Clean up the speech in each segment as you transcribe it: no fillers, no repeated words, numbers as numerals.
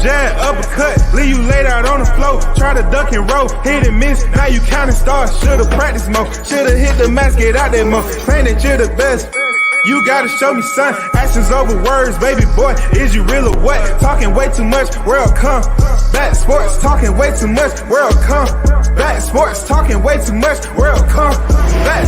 jab, uppercut, leave you laid out on the floor. Try to duck and roll, hit and miss, now you counting stars. Should've practiced more, should've hit the mask, get out there more. Claim that you're the best. You gotta show me, son, actions over words, baby boy, is you real or what? Talking way too much, world come back sports, talking way too much, world come back sports, talking way too much, world come back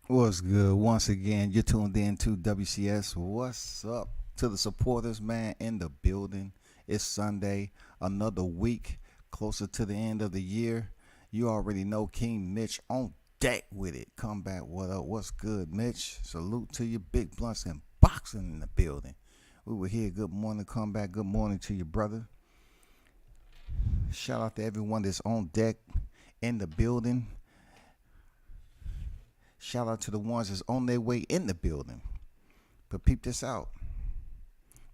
What's good? Once again, you're tuned in to WCS. What's up to the supporters, man, in the building? It's Sunday, another week closer to the end of the year. You already know King Mitch on deck with it. Come back, what up? What's good, Mitch? Salute to you, big blunts and boxing in the building. We were here. Good morning, come back. Good morning to you, brother. Shout out to everyone that's on deck in the building. Shout out to the ones that's on their way in the building. But peep this out.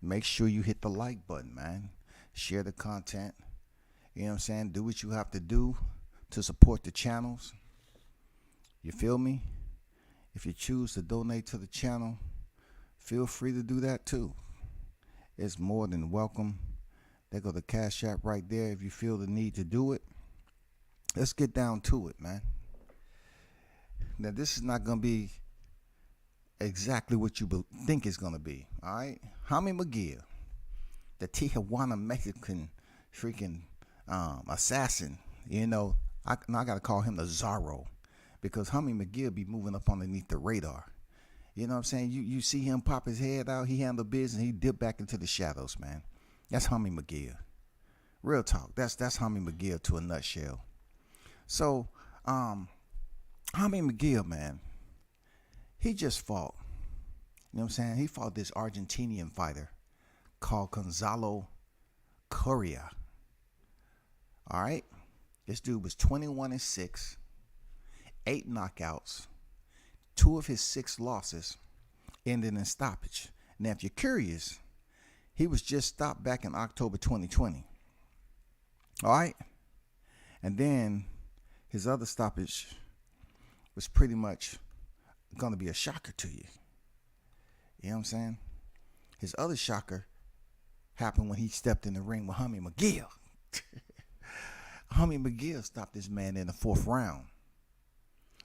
Make sure you hit the like button, man. Share the content. You know what I'm saying? Do what you have to do to support the channels. You feel me? If you choose to donate to the channel, feel free to do that too. It's more than welcome. There go the Cash App right there if you feel the need to do it. Let's get down to it, man. Now, this is not going to be exactly what you think it's going to be, all right? Jaime Munguia, the Tijuana Mexican freaking assassin, you know, I got to call him the Zorro because Jaime Munguia be moving up underneath the radar. You know what I'm saying? You see him pop his head out, he handle business, he dip back into the shadows, man. That's Jaime Munguia. Real talk. That's Jaime Munguia to a nutshell. So, Jaime Munguia, man, he just fought. You know what I'm saying? He fought this Argentinian fighter called Gonzalo Coria. All right? This dude was 21-6, 8 knockouts. 2 of his 6 losses ended in stoppage. Now, if you're curious, he was just stopped back in October 2020. All right? And then his other stoppage was pretty much going to be a shocker to you. You know what I'm saying? His other shocker happened when he stepped in the ring with Jaime Munguia. Jaime Munguia stopped this man in the 4th round.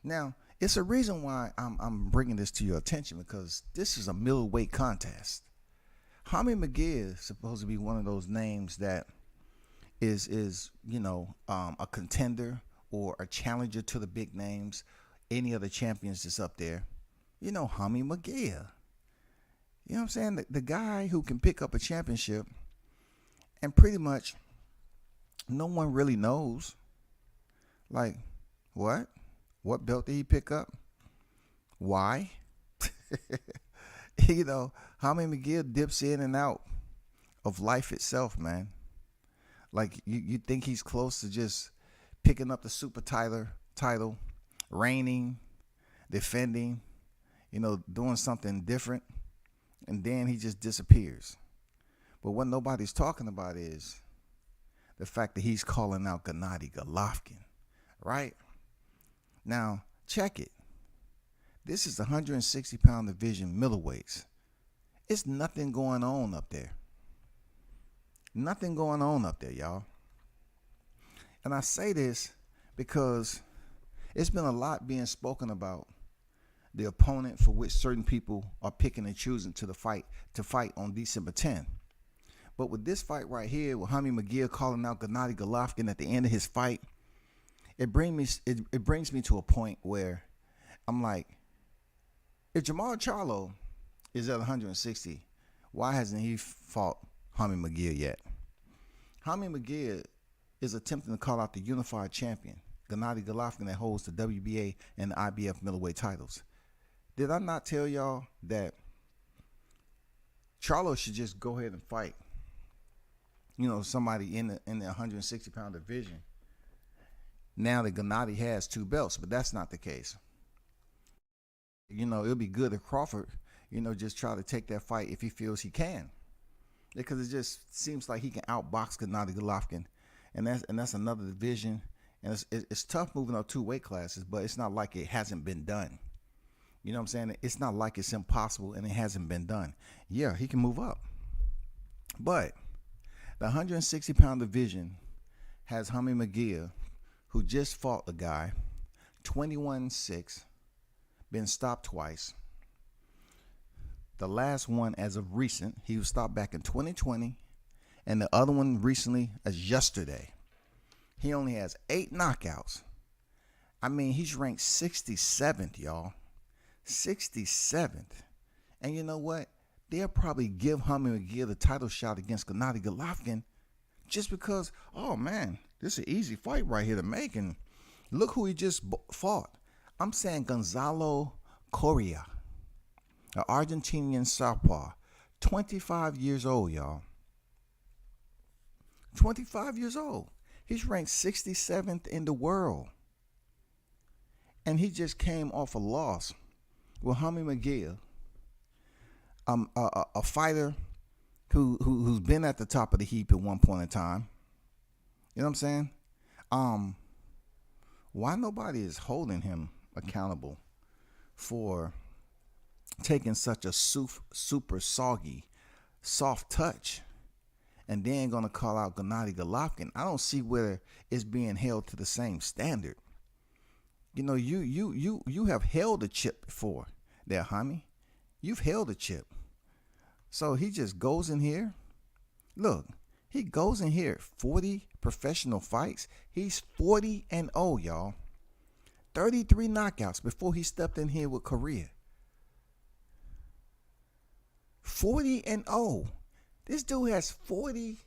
Now, it's a reason why I'm bringing this to your attention because this is a middleweight contest. Jaime Munguia is supposed to be one of those names that is you know, a contender or a challenger to the big names. Any other champions that's up there, you know, Jaime Munguia. You know what I'm saying? The guy who can pick up a championship and pretty much no one really knows. Like, what? What belt did he pick up? Why? You know, Jaime Munguia dips in and out of life itself, man. Like, you think he's close to just picking up the super title, reigning, defending, you know, doing something different, and then he just disappears. But what nobody's talking about is the fact that he's calling out Gennady Golovkin, right? Now, check it. This is the 160-pound division middleweights. It's nothing going on up there. Nothing going on up there, y'all. And I say this because it's been a lot being spoken about the opponent for which certain people are picking and choosing to fight on December 10th. But with this fight right here, with Jaime Munguia calling out Gennady Golovkin at the end of his fight, it brings me to a point where I'm like, if Jamal Charlo is at 160, why hasn't he fought Jaime McGill yet? Jaime McGill is attempting to call out the unified champion, Gennady Golovkin, that holds the WBA and the IBF middleweight titles. Did I not tell y'all that Charlo should just go ahead and fight, somebody in the 160-pound division now that Gennady has 2 belts? But that's not the case. It'll be good if Crawford, just try to take that fight if he feels he can, because it just seems like he can outbox Gennady Golovkin, and that's another division, and it's tough moving up 2 weight classes, but it's not like it hasn't been done. You know what I'm saying? It's not like it's impossible and it hasn't been done. Yeah, he can move up, but the 160-pound division has Jaime McGill, who just fought a guy, 21-6, been stopped twice. The last one, as of recent, he was stopped back in 2020, and the other one recently as yesterday. He only has 8 knockouts. I mean, he's ranked 67th, y'all. 67th. And you know what? They'll probably give Jaime McGill the title shot against Gennady Golovkin just because, oh man, this is an easy fight right here to make. And look who he just fought. I'm saying Gonzalo Coria, an Argentinian southpaw, 25 years old, y'all. 25 years old. He's ranked 67th in the world. And he just came off a loss with Jaime McGill, a fighter who's been at the top of the heap at one point in time. You know what I'm saying? Why nobody is holding him accountable for taking such a super soggy, soft touch and then gonna call out Gennady Golovkin? I don't see where it's being held to the same standard. You have held a chip before there, Jaime. You've held a chip. So he just goes in here. Look, he goes in here, 40 professional fights. He's 40-0, y'all. 33 knockouts before he stepped in here with Coria. 40-0. This dude has 40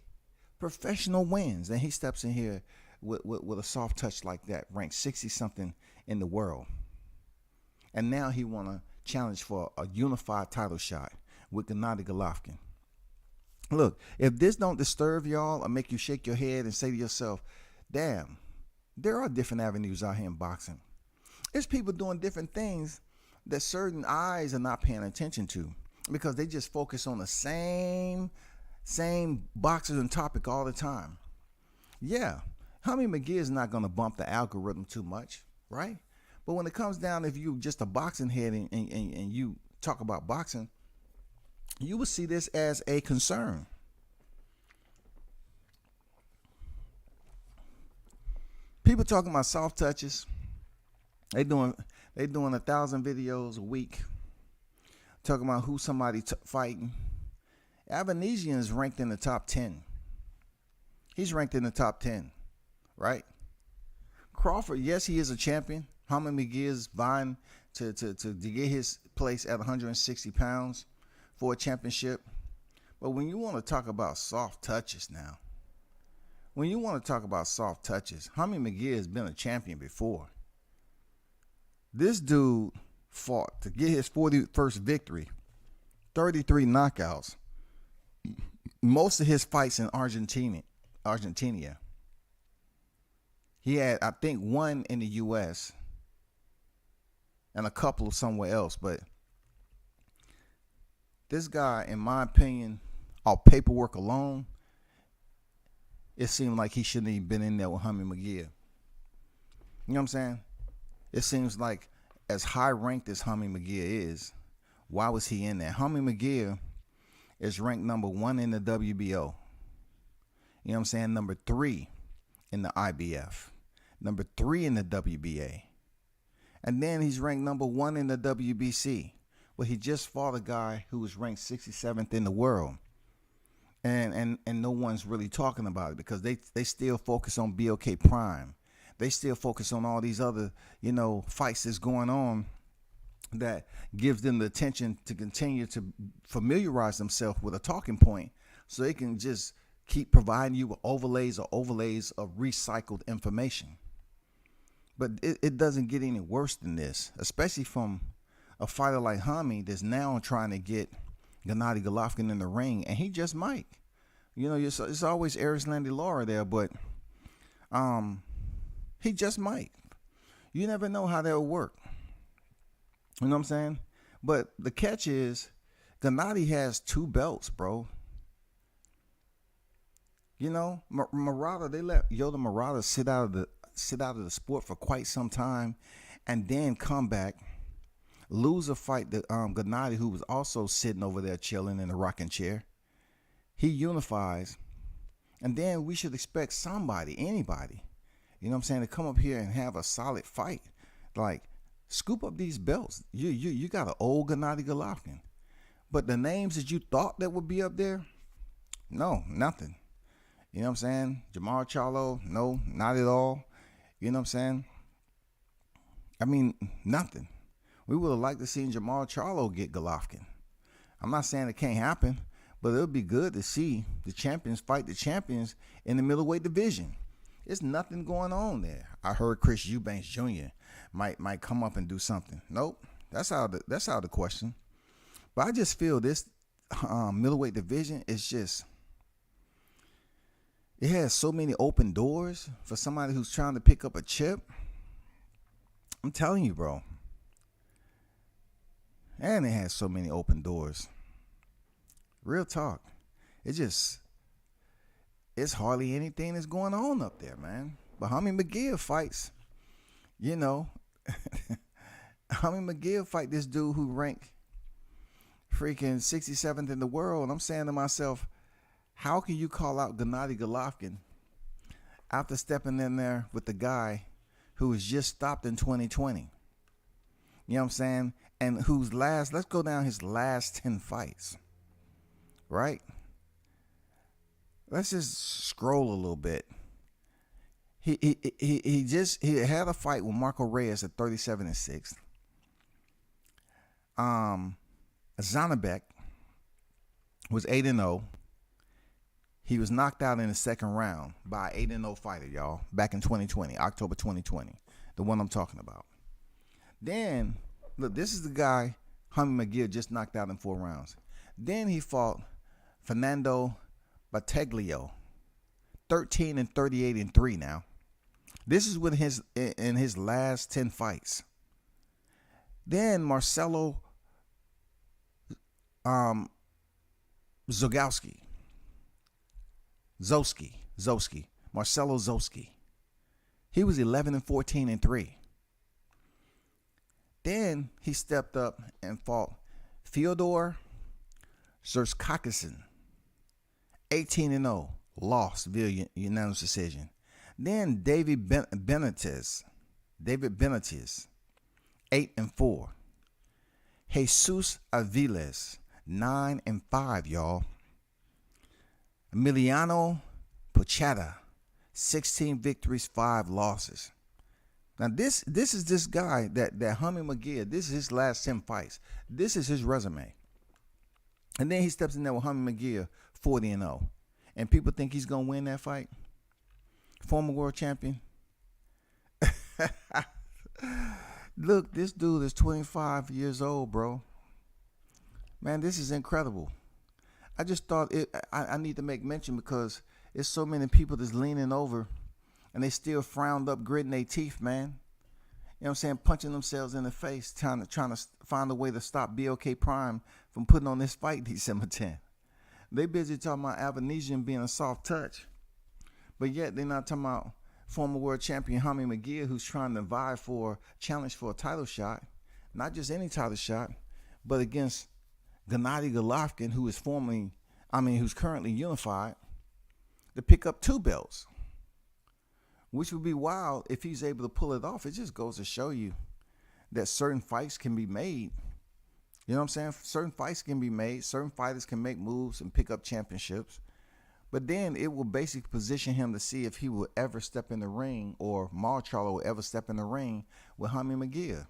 professional wins, and he steps in here with a soft touch like that, ranked 60-something in the world. And now he want to challenge for a unified title shot with Gennady Golovkin. Look, if this don't disturb y'all or make you shake your head and say to yourself, damn, there are different avenues out here in boxing. There's people doing different things that certain eyes are not paying attention to because they just focus on the same boxers and topic all the time. Yeah, Jaime McGill is not going to bump the algorithm too much, right? But when it comes down, if you just a boxing head and you talk about boxing, you will see this as a concern. People talking about soft touches. They doing 1,000 videos a week talking about who somebody fighting. Avanesian is ranked in the top 10. He's ranked in the top 10, right? Crawford, yes, he is a champion. Jaime McGill is vying to get his place at 160 pounds for a championship. But when you want to talk about soft touches now, Jaime McGill has been a champion before. This dude fought to get his 41st victory, 33 knockouts. Most of his fights in Argentina. He had, I think, one in the U.S. and a couple somewhere else. But this guy, in my opinion, on paperwork alone, it seemed like he shouldn't even been in there with Jaime McGill. You know what I'm saying? It seems like as high ranked as Jaime McGill is, why was he in there? Jaime McGill is ranked number 1 in the WBO. You know what I'm saying? Number 3 in the IBF. Number 3 in the WBA. And then he's ranked number 1 in the WBC. Well, he just fought a guy who was ranked 67th in the world. And no one's really talking about it because they still focus on BOK Prime. They still focus on all these other, fights that's going on that gives them the attention to continue to familiarize themselves with a talking point so they can just keep providing you with overlays of recycled information. But it doesn't get any worse than this, especially from a fighter like Jaime that's now trying to get Gennady Golovkin in the ring, and he just might. You know, it's always Erislandy Laura there, but he just might. You never know how that'll work. You know what I'm saying? But the catch is, Gennady has 2 belts, bro. You know, Murata, they let Yoda Murata sit out of the sport for quite some time, and then come back, lose a fight to Gennady, who was also sitting over there chilling in a rocking chair. He unifies, and then we should expect anybody, you know what I'm saying, to come up here and have a solid fight. Like, scoop up these belts. You got an old Gennady Golovkin. But the names that you thought that would be up there, no, nothing. You know what I'm saying? Jamal Charlo, no, not at all. You know what I'm saying? I mean, nothing. We would have liked to see Jamal Charlo get Golovkin. I'm not saying it can't happen, but it would be good to see the champions fight the champions in the middleweight division. There's nothing going on there. I heard Chris Eubanks Jr. might come up and do something. Nope, that's out of the question. But I just feel this middleweight division is just, it has so many open doors for somebody who's trying to pick up a chip. I'm telling you, bro. And it has so many open doors. Real talk. It's hardly anything that's going on up there, man. But Jaime McGill fights, you know, Jaime McGill fight this dude who ranked freaking 67th in the world. And I'm saying to myself, how can you call out Gennady Golovkin after stepping in there with the guy who was just stopped in 2020? You know what I'm saying? And let's go down his last 10 fights, right? Let's just scroll a little bit. He had a fight with Marco Reyes at 37-6. Zanabek was 8-0. He was knocked out in the second round by an 8-0 fighter, y'all, back in 2020, October 2020, the one I'm talking about. Then, look, this is the guy Jaime McGill just knocked out in 4 rounds. Then he fought Fernando Battaglio, 13-38-3 now. This is in his last 10 fights. Then Marcelo Zogowski. Marcelo Zowski. He was 11-14-3. Then he stepped up and fought Fyodor Zerskakishin, 18-0, lost via unanimous decision. Then David Benitez, 8-4. Jesus Aviles, 9-5, y'all. Emiliano Puchata, 16 victories, 5 losses. Now this is this guy that Jaime McGill, this is his last 10 fights. This is his resume. And then he steps in there with Jaime McGill, 40-0. And people think he's going to win that fight? Former world champion. Look, this dude is 25 years old, bro. Man, this is incredible. I just thought I need to make mention because there's so many people that's leaning over and they still frowned up, gritting their teeth, man. You know what I'm saying? Punching themselves in the face, trying to find a way to stop BOK Prime from putting on this fight December 10th. They busy talking about Avanesian being a soft touch, but yet they're not talking about former world champion Jaime McGill, who's trying to challenge for a title shot, not just any title shot, but against Gennady Golovkin, who's currently unified, to pick up 2 belts, which would be wild if he's able to pull it off. It just goes to show you that certain fights can be made. You know what I'm saying? Certain fights can be made. Certain fighters can make moves and pick up championships. But then it will basically position him to see if he will ever step in the ring, or Charlo will ever step in the ring with Jaime McGill.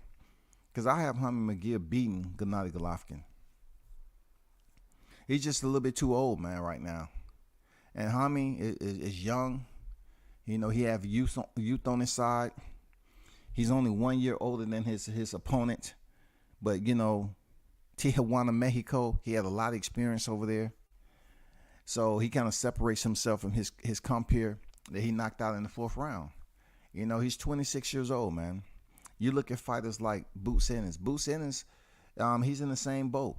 Because I have Jaime McGill beating Gennady Golovkin. He's just a little bit too old, man, right now. And Jaime is young. You know, he have youth on his side. He's only 1 year older than his opponent. But, you know, Tijuana, Mexico, he had a lot of experience over there. So he kind of separates himself from his compeer that he knocked out in the 4th round. You know, he's 26 years old, man. You look at fighters like Boots Ennis. Boots Ennis, he's in the same boat.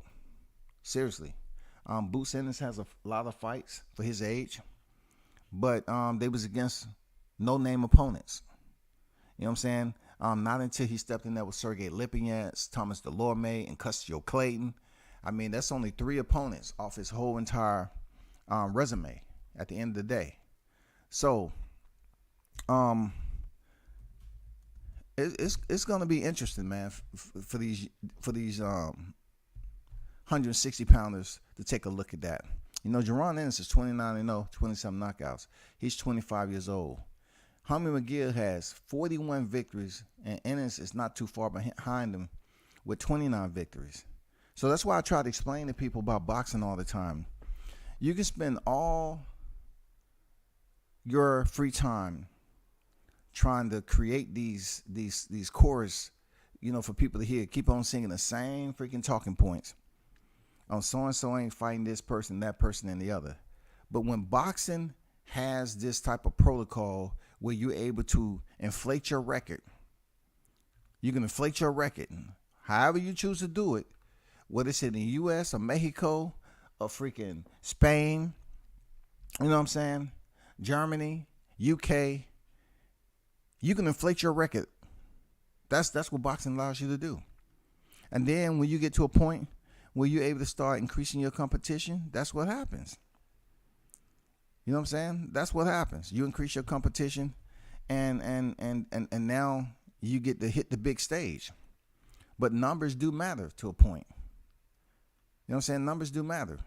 Seriously. Boots Ennis has a lot of fights for his age. But they was against no-name opponents. You know what I'm saying? Not until he stepped in there with Sergey Lipinets, Thomas Delorme, and Custio Clayton. I mean, that's only 3 opponents off his whole entire resume at the end of the day. So, it's going to be interesting, man, for these 160 pounders to take a look at that. You know, Jaron Ennis is 29-0, 27 knockouts. He's 25 years old. Jaime McGill has 41 victories, and Ennis is not too far behind him with 29 victories. So that's why I try to explain to people about boxing all the time. You can spend all your free time trying to create these chorus, you know, for people to hear. Keep on singing the same freaking talking points. So-and-so ain't fighting this person, that person, and the other. But when boxing has this type of protocol where you're able to inflate your record, you can inflate your record however you choose to do it, whether it's in the U.S. or Mexico or freaking Spain, you know what I'm saying, Germany, UK, you can inflate your record. That's what boxing allows you to do. And then when you get to a point where you're able to start increasing your competition, that's what happens. You know what I'm saying? That's what happens. You increase your competition, and now you get to hit the big stage. But numbers do matter to a point. You know what I'm saying? Numbers do matter.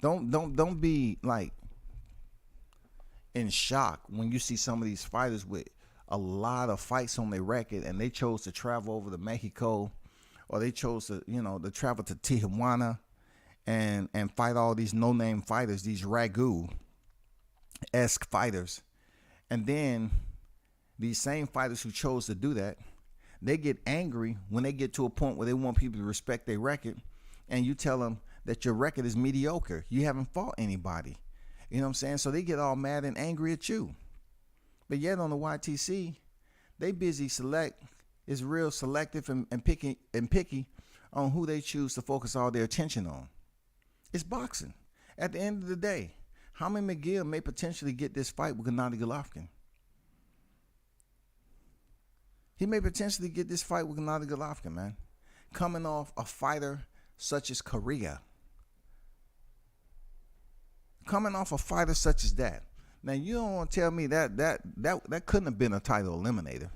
Don't be like in shock when you see some of these fighters with a lot of fights on their record and they chose to travel over to Mexico, or they chose to, you know, to travel to Tijuana and fight all these no-name fighters, these Ragu-esque fighters. And then these same fighters who chose to do that, they get angry when they get to a point where they want people to respect their record, and you tell them that your record is mediocre. You haven't fought anybody. You know what I'm saying? So they get all mad and angry at you. But yet on the YTC, they busy is real selective and picky on who they choose to focus all their attention on. It's boxing. At the end of the day, Jaime McGill may potentially get this fight with Gennady Golovkin. He may potentially get this fight with Gennady Golovkin, man. Coming off a fighter such as Coria. Coming off a fighter such as that. Now, you don't want to tell me that couldn't have been a title eliminator.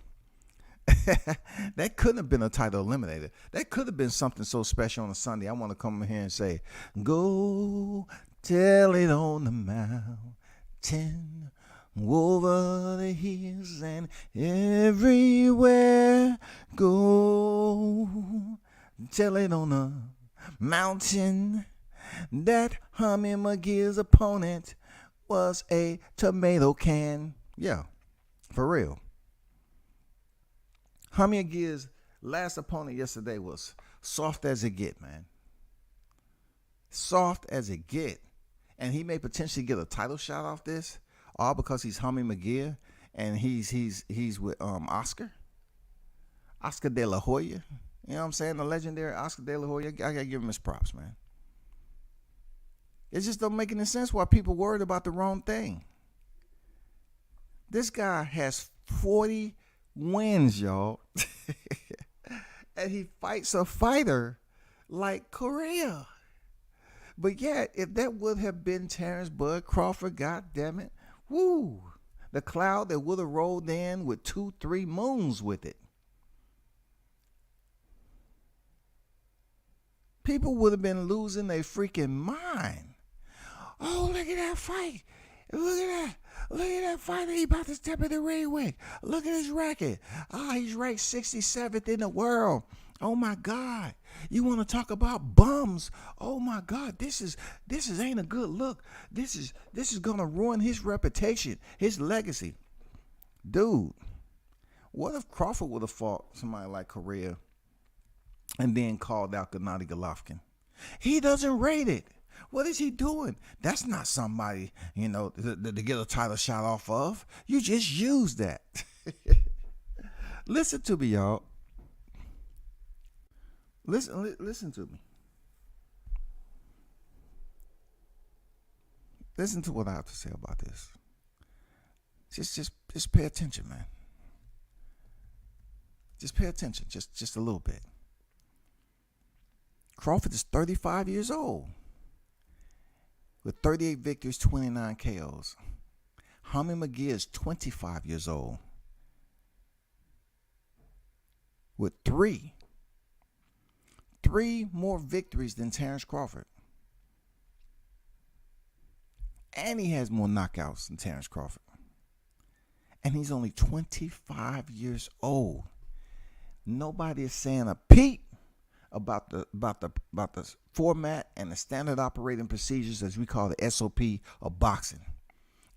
That couldn't have been a title eliminator. That could have been something so special on a Sunday. I want to come in here and say, go tell it on the mountain, over the hills and everywhere. Go tell it on the mountain that Jaime McGill's opponent was a tomato can. Yeah, for real. Jaime McGill's last opponent yesterday was soft as it get, man. Soft as it get. And he may potentially get a title shot off this, all because he's Jaime McGill and he's with Oscar De La Hoya. You know what I'm saying? The legendary Oscar De La Hoya. I gotta give him his props, man. It just don't make any sense why people worried about the wrong thing. This guy has 40 wins, y'all. And he fights a fighter like Coria. But yeah, if that would have been Terrence Bud Crawford, God damn it, woo, the cloud that would have rolled in with 2-3 moons with it. People would have been losing their freaking mind. Oh, look at that fight. Look at that. Look at that fighter. He about to step in the ring with. Look at his record. He's ranked 67th in the world. Oh my God. You want to talk about bums? Oh my God. This is ain't a good look. This is gonna ruin his reputation, his legacy. Dude, what if Crawford would have fought somebody like Coria and then called out Gennady Golovkin? He doesn't rate it. What is he doing? That's not somebody, to get a title shot off of. You just use that. Listen to me, y'all. Listen to me. Listen to what I have to say about this. Just pay attention, man. Just pay attention, just a little bit. Crawford is 35 years old with 38 victories, 29 KOs. Jaime Munguia is 25 years old with three more victories than Terrence Crawford. And he has more knockouts than Terrence Crawford. And he's only 25 years old. Nobody is saying a peep about the format and the standard operating procedures, as we call the SOP of boxing.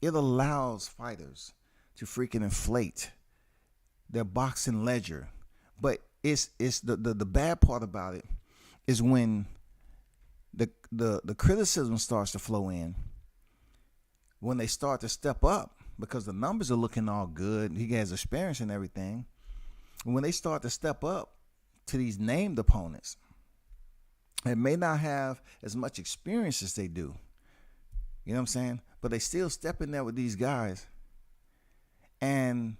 It allows fighters to freaking inflate their boxing ledger. But it's the bad part about it is when the criticism starts to flow in, when they start to step up, because the numbers are looking all good. He has experience and everything. When they start to step up to these named opponents, it may not have as much experience as they do. You know what I'm saying? But they still step in there with these guys and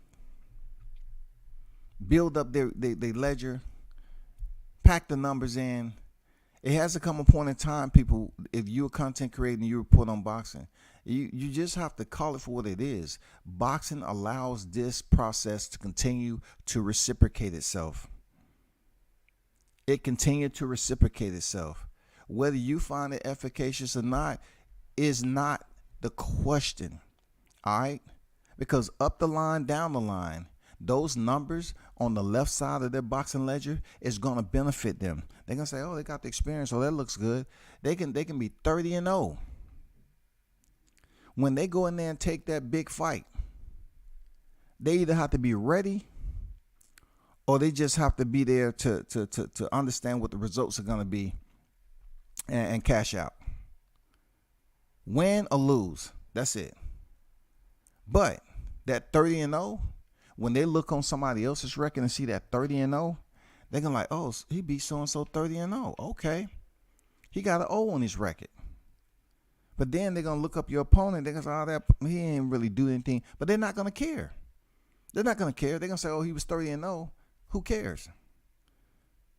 build up their ledger, pack the numbers in. It has to come a point in time, people, if you're a content creator and you report on boxing, you just have to call it for what it is. Boxing allows this process to continue to reciprocate itself. It continued to reciprocate itself. Whether you find it efficacious or not is not the question. All right? Because up the line, down the line, those numbers on the left side of their boxing ledger is going to benefit them. They're going to say, oh, they got the experience. Oh, that looks good. They can be 30-0. When they go in there and take that big fight, they either have to be ready or they just have to be there to understand what the results are going to be and cash out. Win or lose, that's it. But that 30-0, when they look on somebody else's record and see that 30-0, they're going to like, oh, he beat so-and-so 30-0. Okay. He got an O on his record. But then they're going to look up your opponent. They're going to say, oh, he ain't really do anything. But they're not going to care. They're not going to care. They're going to say, oh, he was 30-0. Who cares?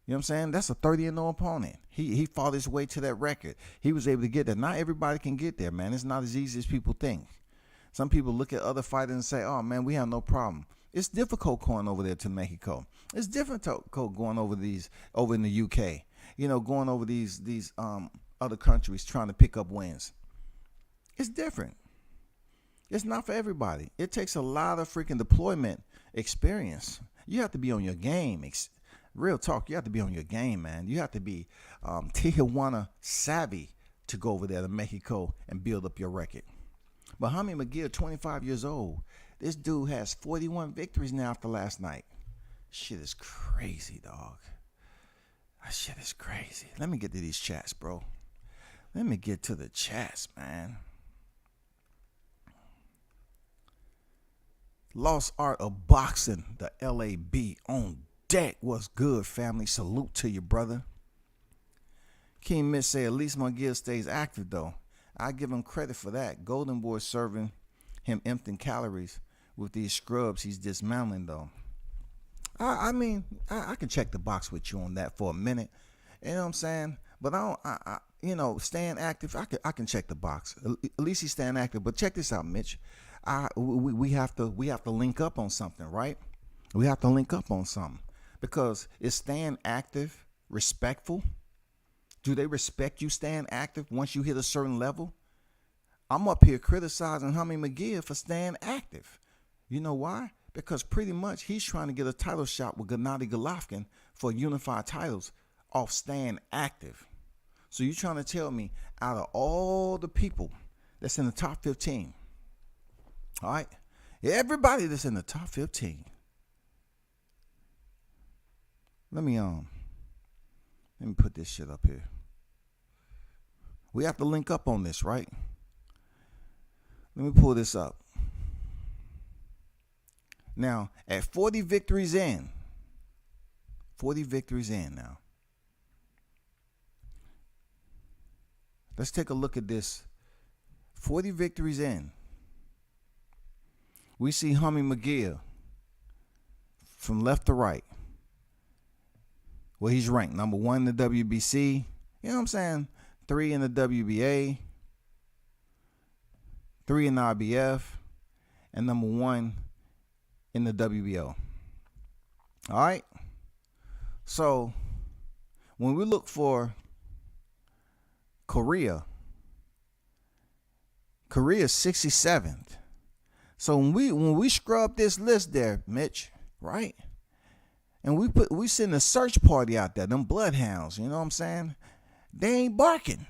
You know what I'm saying? That's a 30-0 opponent. He fought his way to that record. He was able to get there. Not everybody can get there, man. It's not as easy as people think. Some people look at other fighters and say, oh, man, we have no problem. It's difficult going over there to Mexico. It's difficult going over in the UK. You know, going over these other countries trying to pick up wins. It's different. It's not for everybody. It takes a lot of freaking deployment experience. You have to be on your game. Real talk, you have to be on your game, man. You have to be Tijuana savvy to go over there to Mexico and build up your record. But Jaime McGill, 25 years old. This dude has 41 victories now after last night. Shit is crazy, dog. That shit is crazy. Let me get to these chats, bro. Let me get to the chats, man. Lost Art of Boxing, the LAB on deck. What's good, family? Salute to you, brother. King Mitch say at least McGill stays active, though. I give him credit for that. Golden Boy serving him empty calories with these scrubs he's dismantling, though. I mean, I can check the box with you on that for a minute. You know what I'm saying? But staying active, I can check the box. At least he's staying active. But check this out, Mitch. We have to link up on something, right? We have to link up on something, because is staying active respectful? Do they respect you staying active once you hit a certain level? I'm up here criticizing Jaime Munguia for staying active. You know why? Because pretty much he's trying to get a title shot with Gennady Golovkin for unified titles off staying active. So you're trying to tell me out of all the people that's in the top 15, all right, everybody that's in the top 15, let me put this shit up here. We have to link up on this, right? Let me pull this up. Now, at 40 victories in now, let's take a look at this. 40 victories in, we see Jaime Munguia from left to right. Well, he's ranked number 1 in the WBC. You know what I'm saying? 3 in the WBA, 3 in the IBF, and number 1 in the WBO. All right. So when we look for Coria is 67th. So when we scrub this list there, Mitch, right? And we send a search party out there, them bloodhounds, you know what I'm saying? They ain't barking.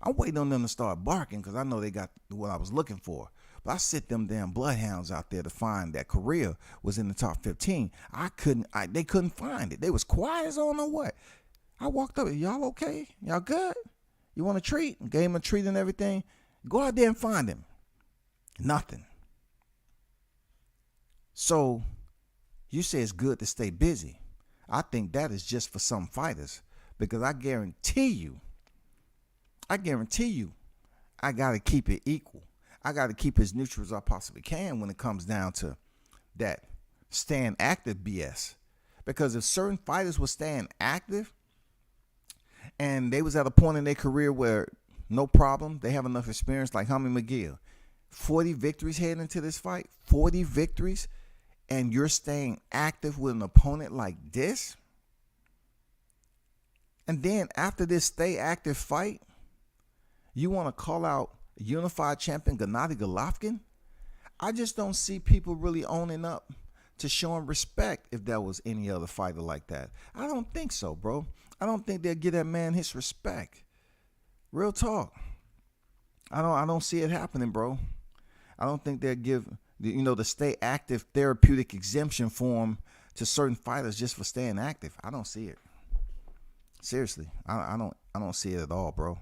I'm waiting on them to start barking because I know they got what I was looking for. But I sit them damn bloodhounds out there to find that Coria was in the top 15. They couldn't find it. They was quiet as I don't know what. I walked up, y'all okay? Y'all good? You want a treat? Gave him a treat and everything. Go out there and find him. Nothing. So you say it's good to stay busy. I think that is just for some fighters because I guarantee you, I got to keep it equal. I got to keep as neutral as I possibly can when it comes down to that staying active BS. Because if certain fighters were staying active and they was at a point in their career where no problem, they have enough experience like Jaime Munguia, 40 victories heading into this fight, 40 victories, and you're staying active with an opponent like this, and then after this stay active fight, you want to call out unified champion Gennady Golovkin? I just don't see people really owning up to showing respect if there was any other fighter like that. I don't think so, bro. I don't think they'll give that man his respect. Real talk. I don't see it happening, bro. I don't think they'll give the stay active therapeutic exemption form to certain fighters just for staying active. I don't see it. Seriously, I don't see it at all, bro.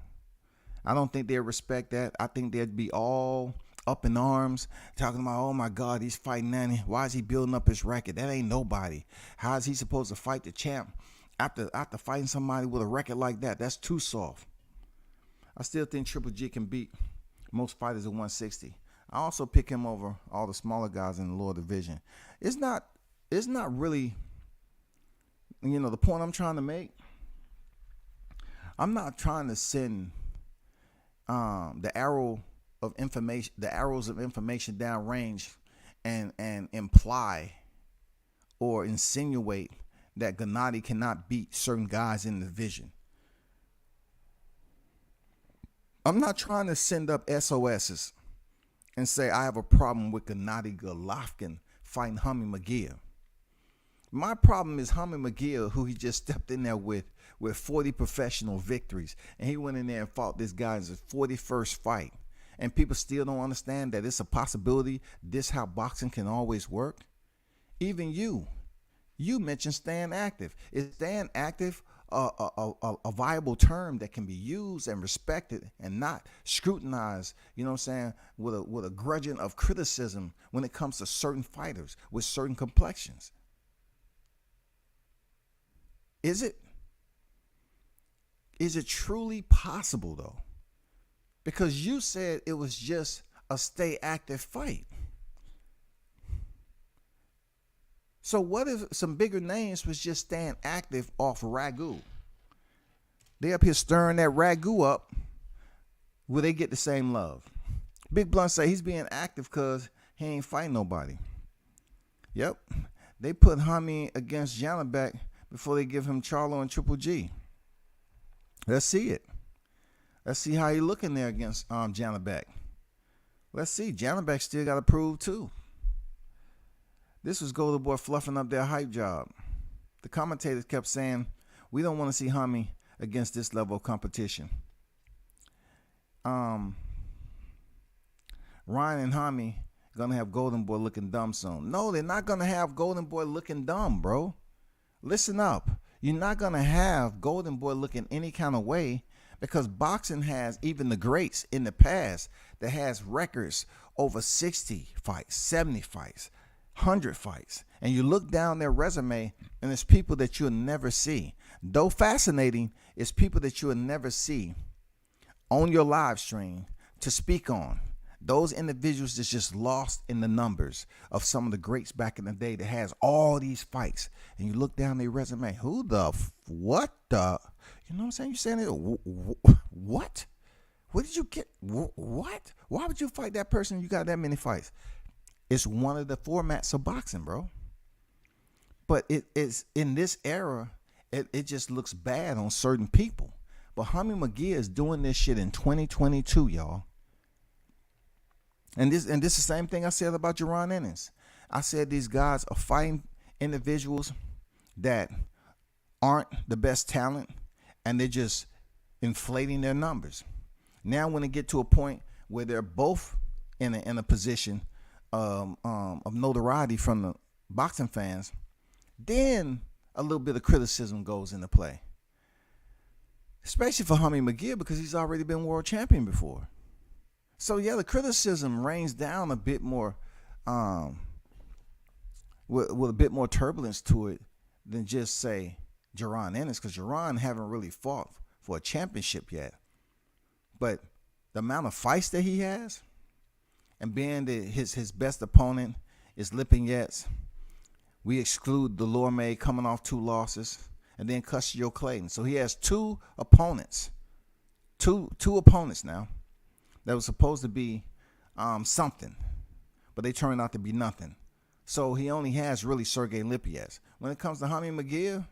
I don't think they'll respect that. I think they'd be all up in arms talking about, oh my God, he's fighting Nanny. Why is he building up his record? That ain't nobody. How is he supposed to fight the champ after fighting somebody with a record like that? That's too soft. I still think Triple G can beat most fighters at 160. I also pick him over all the smaller guys in the lower division. It's not really, the point I'm trying to make. I'm not trying to send the arrows of information downrange and imply or insinuate that Gennady cannot beat certain guys in the division. I'm not trying to send up SOSs and say I have a problem with Gennady Golovkin fighting Jaime Munguia. My problem is Jaime Munguia, who he just stepped in there with 40 professional victories, and he went in there and fought this guy in his 41st fight. And people still don't understand that it's a possibility. This how boxing can always work. Even you mentioned staying active. Is staying active a viable term that can be used and respected and not scrutinized, with a grudging of criticism when it comes to certain fighters with certain complexions? Is it truly possible, though? Because you said it was just a stay active fight. So what if some bigger names was just staying active off ragu? They up here stirring that ragu up. Will they get the same love? Big Blunt say he's being active because he ain't fighting nobody. Yep. They put Jaime against Gennady before they give him Charlo and Triple G. Let's see it. Let's see how he looking there against Gennady. Let's see. Gennady still got to prove too. This was Golden Boy fluffing up their hype job. The commentators kept saying, we don't want to see Jaime against this level of competition. Ryan and Jaime gonna have Golden Boy looking dumb soon. No, they're not gonna have Golden Boy looking dumb, bro. Listen up. You're not gonna have Golden Boy looking any kind of way, because boxing has even the greats in the past that has records over 60 fights, 70 fights, 100 fights. And you look down their resume and it's people that you'll never see. Though fascinating, it's people that you'll never see on your live stream to speak on. Those individuals that's just lost in the numbers of some of the greats back in the day that has all these fights. And you look down their resume, what the, you know what I'm saying? You're saying, what? What did you get? What? Why would you fight that person? You got that many fights. It's one of the formats of boxing, bro. But it's in this era, it just looks bad on certain people. But Jaime Munguia is doing this shit in 2022, y'all. And this is the same thing I said about Jaron Ennis. I said these guys are fighting individuals that aren't the best talent, and they're just inflating their numbers. Now, when they get to a point where they're both in a position of notoriety from the boxing fans, then a little bit of criticism goes into play. Especially for Jaime Munguia, because he's already been world champion before. So yeah, the criticism rains down a bit more, with a bit more turbulence to it than just say Jaron Ennis, because Jaron haven't really fought for a championship yet. But the amount of fights that he has, and being that his best opponent is Lipinets, we exclude the Lorme coming off 2 losses, and then Custio Clayton. So he has 2 opponents, two opponents now that was supposed to be something, but they turned out to be nothing. So he only has really Sergey Lipinets. When it comes to Jaime Munguia,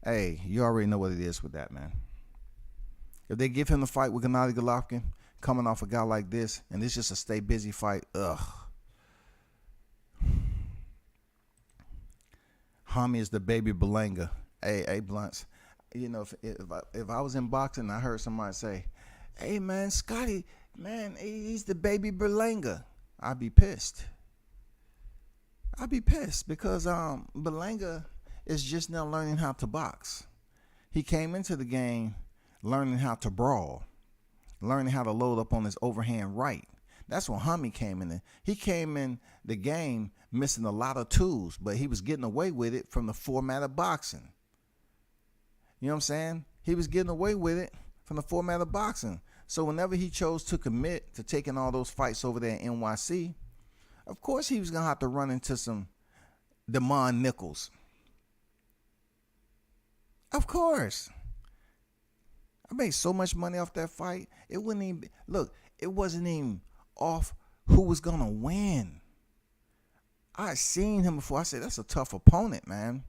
hey, you already know what it is with that, man. If they give him the fight with Gennady Golovkin, coming off a guy like this, and it's just a stay busy fight, Jaime is the baby Berlanga. Hey, Blunts, you know, if I was in boxing and I heard somebody say, hey, man, Scotty, man, he's the baby Berlanga, I'd be pissed. I'd be pissed because Berlanga is just now learning how to box. He came into the game learning how to brawl, learning how to load up on his overhand right. That's when Jaime came in. He came in the game missing a lot of tools, but he was getting away with it from the format of boxing. You know what I'm saying? He was getting away with it from the format of boxing. So whenever he chose to commit to taking all those fights over there in NYC, of course he was going to have to run into some Demond Nichols. Of course. I made so much money off that fight. It wouldn't even be, look, it wasn't even off who was going to win. I seen him before. I said, that's a tough opponent, man.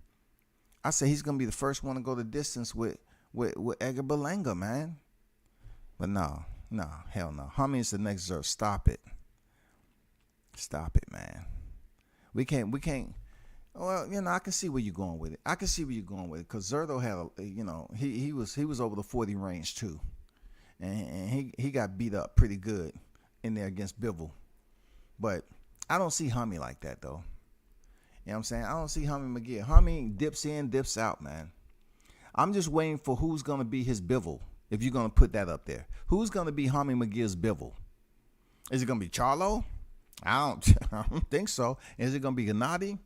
I said, he's going to be the first one to go the distance with Edgar Berlanga, man. But no, hell no. Jaime is the next Zerf. Stop it. Stop it, man. We can't. Well, you know, I can see where you're going with it. Because Zerto had he was over the 40 range too. And he got beat up pretty good in there against Bivol. But I don't see Jaime like that, though. You know what I'm saying? I don't see Jaime Munguia. Jaime dips in, dips out, man. I'm just waiting for who's going to be his Bivol, if you're going to put that up there. Who's going to be Jaime Munguia's Bivol? Is it going to be Charlo? I don't think so. Is it going to be Gennady?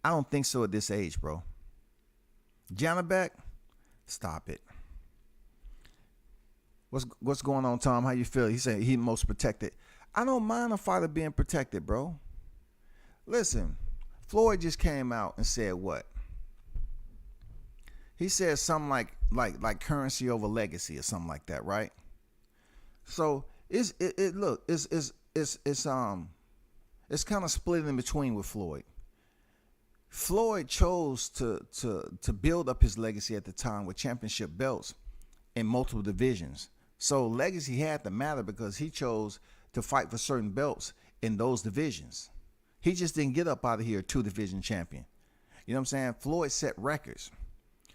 I don't think so at this age, bro. Gennady, stop it. What's going on, Tom? How you feel? He said he's most protected. I don't mind a fighter being protected, bro. Listen, Floyd just came out and said what? He said something like currency over legacy or something like that, right? So it's kind of split in between with Floyd. Floyd chose to build up his legacy at the time with championship belts in multiple divisions. So legacy had to matter because he chose to fight for certain belts in those divisions. He just didn't get up out of here 2-division champion. You know what I'm saying? Floyd set records.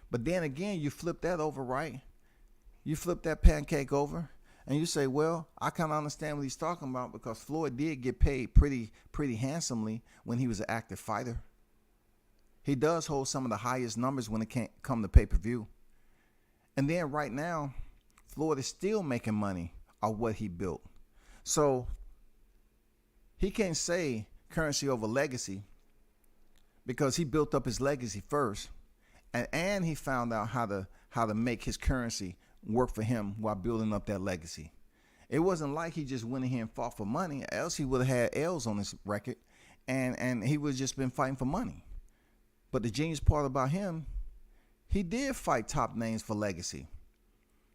But then again, you flip that over, right? You flip that pancake over and you say, well, I kind of understand what he's talking about because Floyd did get paid pretty handsomely when he was an active fighter. He does hold some of the highest numbers when it can't come to pay-per-view. And then right now, Floyd is still making money on what he built. So he can't say currency over legacy because he built up his legacy first. And he found out how to make his currency work for him while building up that legacy. It wasn't like he just went in here and fought for money, else he would have had L's on his record and he would have just been fighting for money. But the genius part about him, he did fight top names for legacy.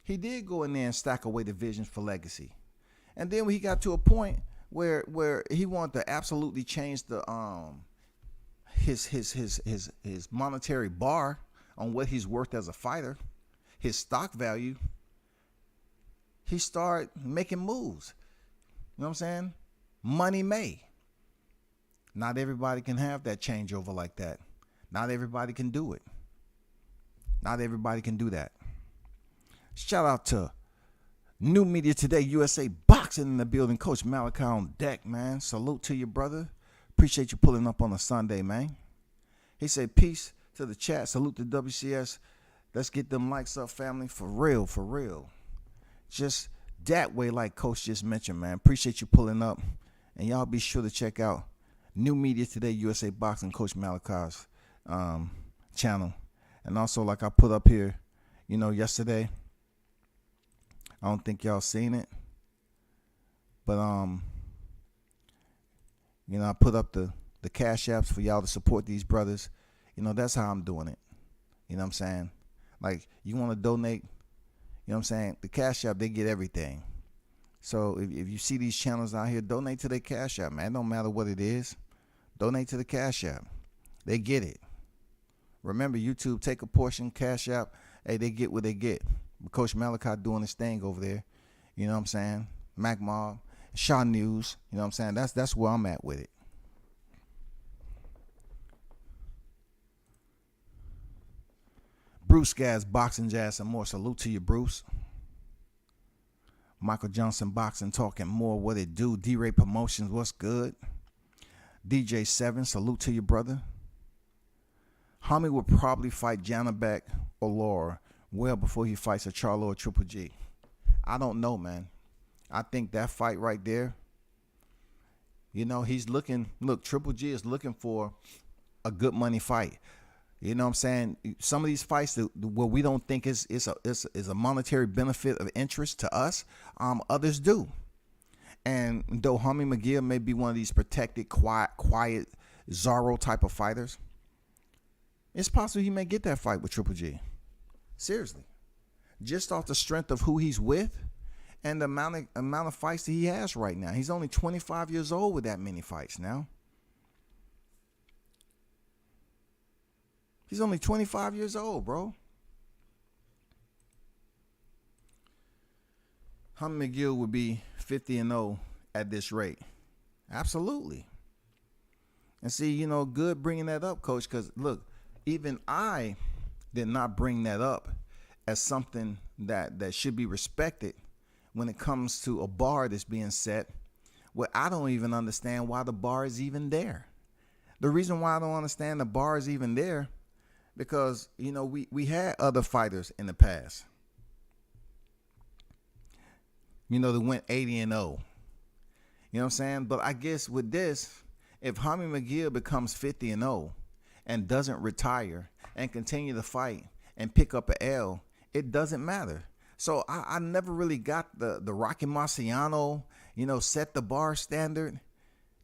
He did go in there and stack away divisions for legacy. And then when he got to a point where he wanted to absolutely change the his monetary bar on what he's worth as a fighter, his stock value, he started making moves. You know what I'm saying? Money may. Not everybody can have that changeover like that. Not everybody can do it. Not everybody can do that. Shout out to New Media Today, USA Boxing in the building. Coach Malachi on deck, man. Salute to you, brother. Appreciate you pulling up on a Sunday, man. He said, peace to the chat. Salute to WCS. Let's get them likes up, family. For real, for real. Just that way, like Coach just mentioned, man. Appreciate you pulling up. And y'all be sure to check out New Media Today, USA Boxing, Coach Malachi's channel. And also, like I put up here, yesterday, I don't think y'all seen it, but I put up the cash apps for y'all to support these brothers. That's how I'm doing it. You know what I'm saying? Like, you want to donate, the cash app, they get everything. So if you see these channels out here, donate to their cash app, man. It don't matter what it is. Donate to the cash app. They get it. Remember, YouTube, take a portion, cash app. Hey, they get what they get. Coach Malachi doing his thing over there. You know what I'm saying? Mac Mob, Shaw News. You know what I'm saying? That's where I'm at with it. Bruce Gas, Boxing Jazz, and more. Salute to you, Bruce. Michael Johnson Boxing, talking more. What it do? D-Ray Promotions, what's good? DJ 7, salute to you, brother. Jaime will probably fight Gennady or Laura well before he fights a Charlo or Triple G. I don't know, man. I think that fight right there, he's looking. Look, Triple G is looking for a good money fight. You know what I'm saying? Some of these fights where we don't think is a monetary benefit of interest to us, others do. And though Jaime McGill may be one of these protected, quiet Zorro type of fighters, it's possible he may get that fight with Triple G. Seriously. Just off the strength of who he's with and the amount of fights that he has right now. He's only 25 years old with that many fights now. He's only 25 years old, bro. Jaime McGill would be 50-0 at this rate. Absolutely. And see, good bringing that up, Coach, because look, even I did not bring that up as something that should be respected when it comes to a bar that's being set where I don't even understand why the bar is even there. The reason why I don't understand the bar is even there because, we had other fighters in the past, that went 80-0. You know what I'm saying? But I guess with this, if Jaime McGill becomes 50-0 and doesn't retire and continue to fight and pick up an L, it doesn't matter. So I never really got the Rocky Marciano, set the bar standard.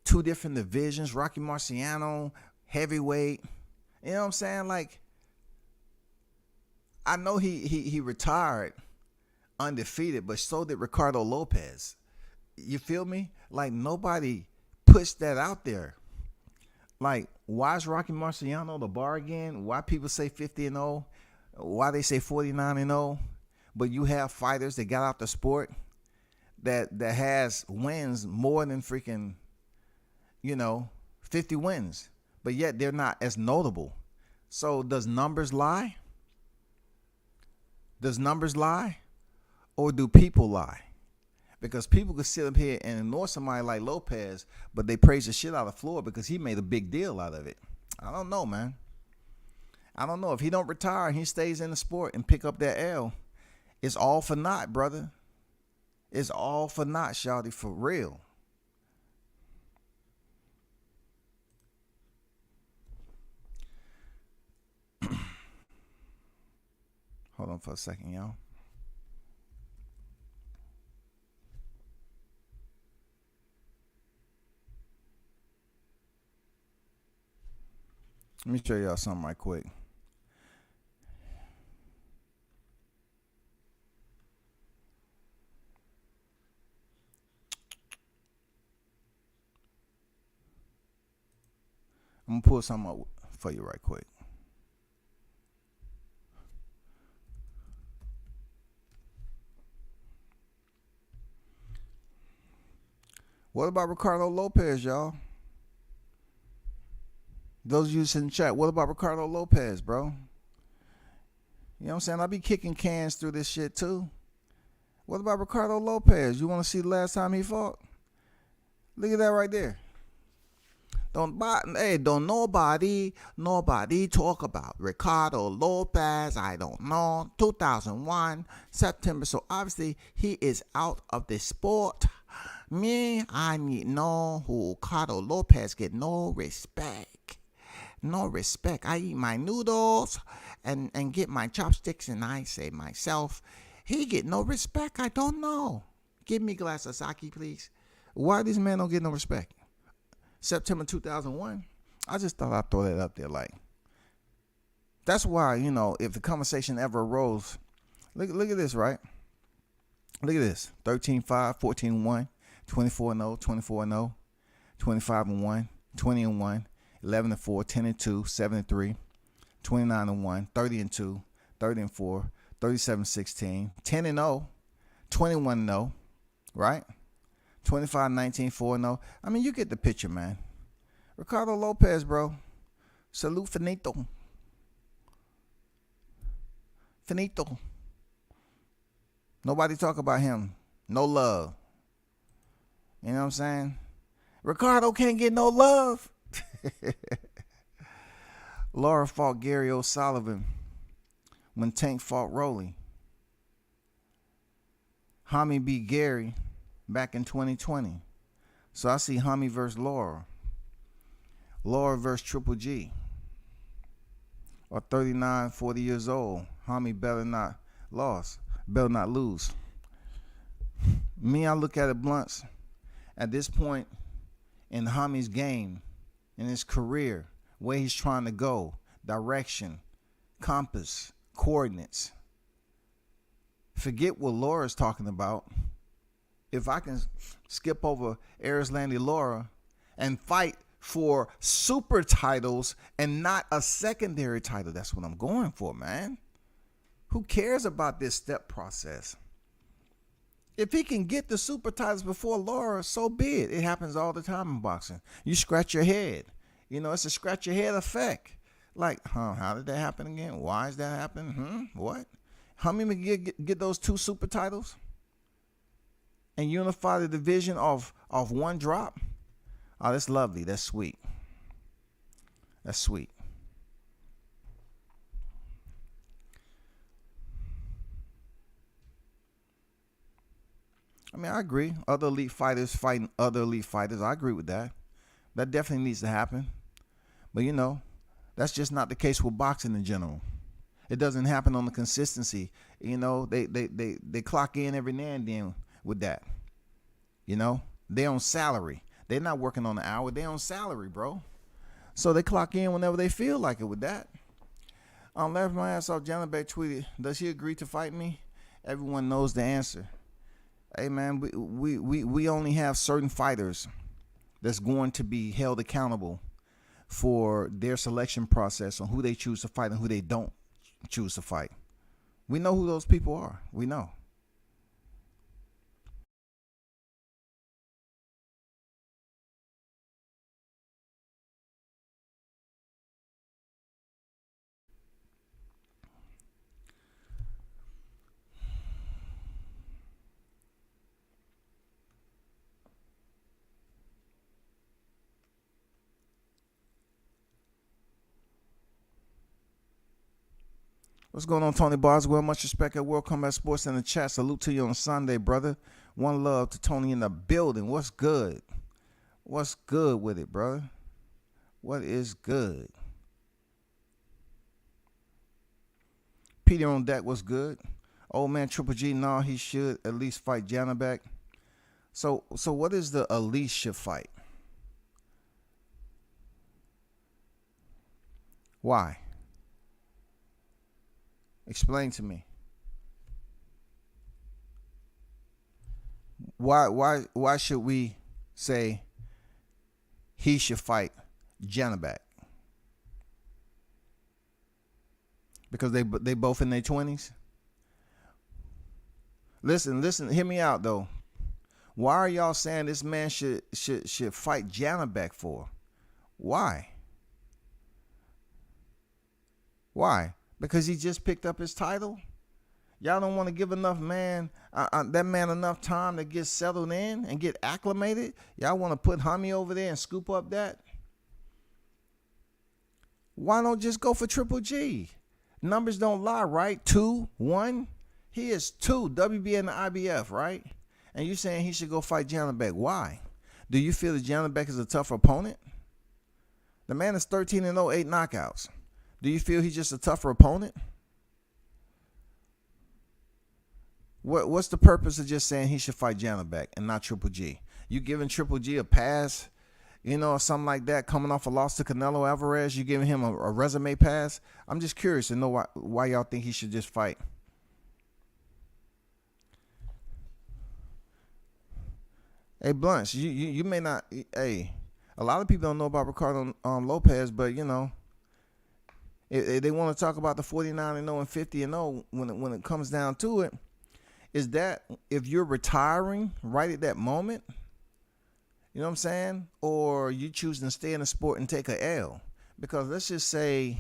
2 different divisions, Rocky Marciano, heavyweight. You know what I'm saying? Like, I know he retired undefeated, but so did Ricardo Lopez. You feel me? Like, nobody pushed that out there. Like, why is Rocky Marciano the bar again? Why people say 50-0? Why they say 49-0? but you have fighters that got out the sport that has wins more than freaking, 50 wins, but yet they're not as notable. So does numbers lie? Does numbers lie? Or do people lie? Because people could sit up here and ignore somebody like Lopez, but they praise the shit out of Floyd because he made a big deal out of it. I don't know, man. I don't know. If he don't retire and he stays in the sport and pick up that L, it's all for naught, brother. It's all for naught, shawty, for real. Hold on for a second, y'all. Let me show y'all something right quick. I'm going to pull something up for you right quick. What about Ricardo Lopez, y'all? Those of you in the chat, what about Ricardo Lopez, bro? You know what I'm saying? I be kicking cans through this shit too. What about Ricardo Lopez? You want to see the last time he fought? Look at that right there. Don't nobody talk about Ricardo Lopez. I don't know. 2001 September. So obviously he is out of the sport. Me, I need know who Ricardo Lopez get no respect. No respect. I eat my noodles and get my chopsticks, and I say myself, he get no respect. I don't know. Give me a glass of sake, please. Why these men don't get no respect? September 2001. I just thought I'd throw that up there. Like, that's why, if the conversation ever arose, look at this, right? Look at this. 13-5, 14-1, 24-0, 24-0, 25-1, 20-1, 11-4, 10-2, 7-3, 29-1, 30-2, 30-4, 37-16, 10-0, 21-0, right? 25-19, 4-0. I mean, you get the picture, man. Ricardo Lopez, bro. Salute finito. Finito. Nobody talk about him. No love. You know what I'm saying? Ricardo can't get no love. Laura fought Gary O'Sullivan when Tank fought Rolly. Jaime beat Gary back in 2020. So I see Jaime versus Laura. Laura versus Triple G. Or 39, 40 years old. Jaime better not lose. Me, I look at it blunts. At this point in Jaime's game, in his career, where he's trying to go, direction, compass, coordinates. Forget what Laura's talking about. If I can skip over Arislandi Laura and fight for super titles and not a secondary title, that's what I'm going for, man. Who cares about this step process? If he can get the super titles before Laura, so be it. It happens all the time in boxing. You scratch your head. It's a scratch your head effect. Like, how did that happen again? Why is that happening? What? How many McGill get those 2 super titles and unify the division of one drop? Oh, that's lovely. That's sweet. That's sweet. I mean, I agree. Other elite fighters fighting other elite fighters. I agree with that. That definitely needs to happen. But, that's just not the case with boxing in general. It doesn't happen on the consistency. They clock in every now and then with that. They're on salary. They're not working on the hour. They're on salary, bro. So they clock in whenever they feel like it with that. Laugh my ass off. Gennady tweeted, does he agree to fight me? Everyone knows the answer. Hey, man, we only have certain fighters that's going to be held accountable for their selection process on who they choose to fight and who they don't choose to fight. We know who those people are. We know. What's going on, Tony Boswell? Much respect at World Combat Sports in the chat. Salute to you on Sunday, brother. One love to Tony in the building. What's good? What's good with it, brother? What is good? Peter on deck, what's good? Old man Triple G, no, he should at least fight Gennady. So what is the at least should fight? Why? Explain to me. Why should we say he should fight Gennady? Because they both in their 20s? Listen, hear me out though. Why are y'all saying this man should fight Gennady for? Why? Why? Because he just picked up his title? Y'all don't want to give enough that man enough time to get settled in and get acclimated? Y'all want to put Jaime over there and scoop up that? Why don't just go for Triple G? Numbers don't lie, right? 2, 1. He is 2, WBA and the IBF, right? And you're saying he should go fight Gennady. Why? Do you feel that Gennady is a tougher opponent? The man is 13-0, 8 knockouts. Do you feel he's just a tougher opponent? What's the purpose of just saying he should fight Gennady and not Triple G? You giving Triple G a pass, or something like that, coming off a loss to Canelo Alvarez? You giving him a resume pass? I'm just curious to know why y'all think he should just fight. Hey, Blunts, you may not. Hey, a lot of people don't know about Ricardo Lopez, but if they want to talk about the 49-0 and 50-0 when it comes down to it, is that if you're retiring right at that moment, you know what I'm saying, or you choosing to stay in the sport and take a L? Because let's just say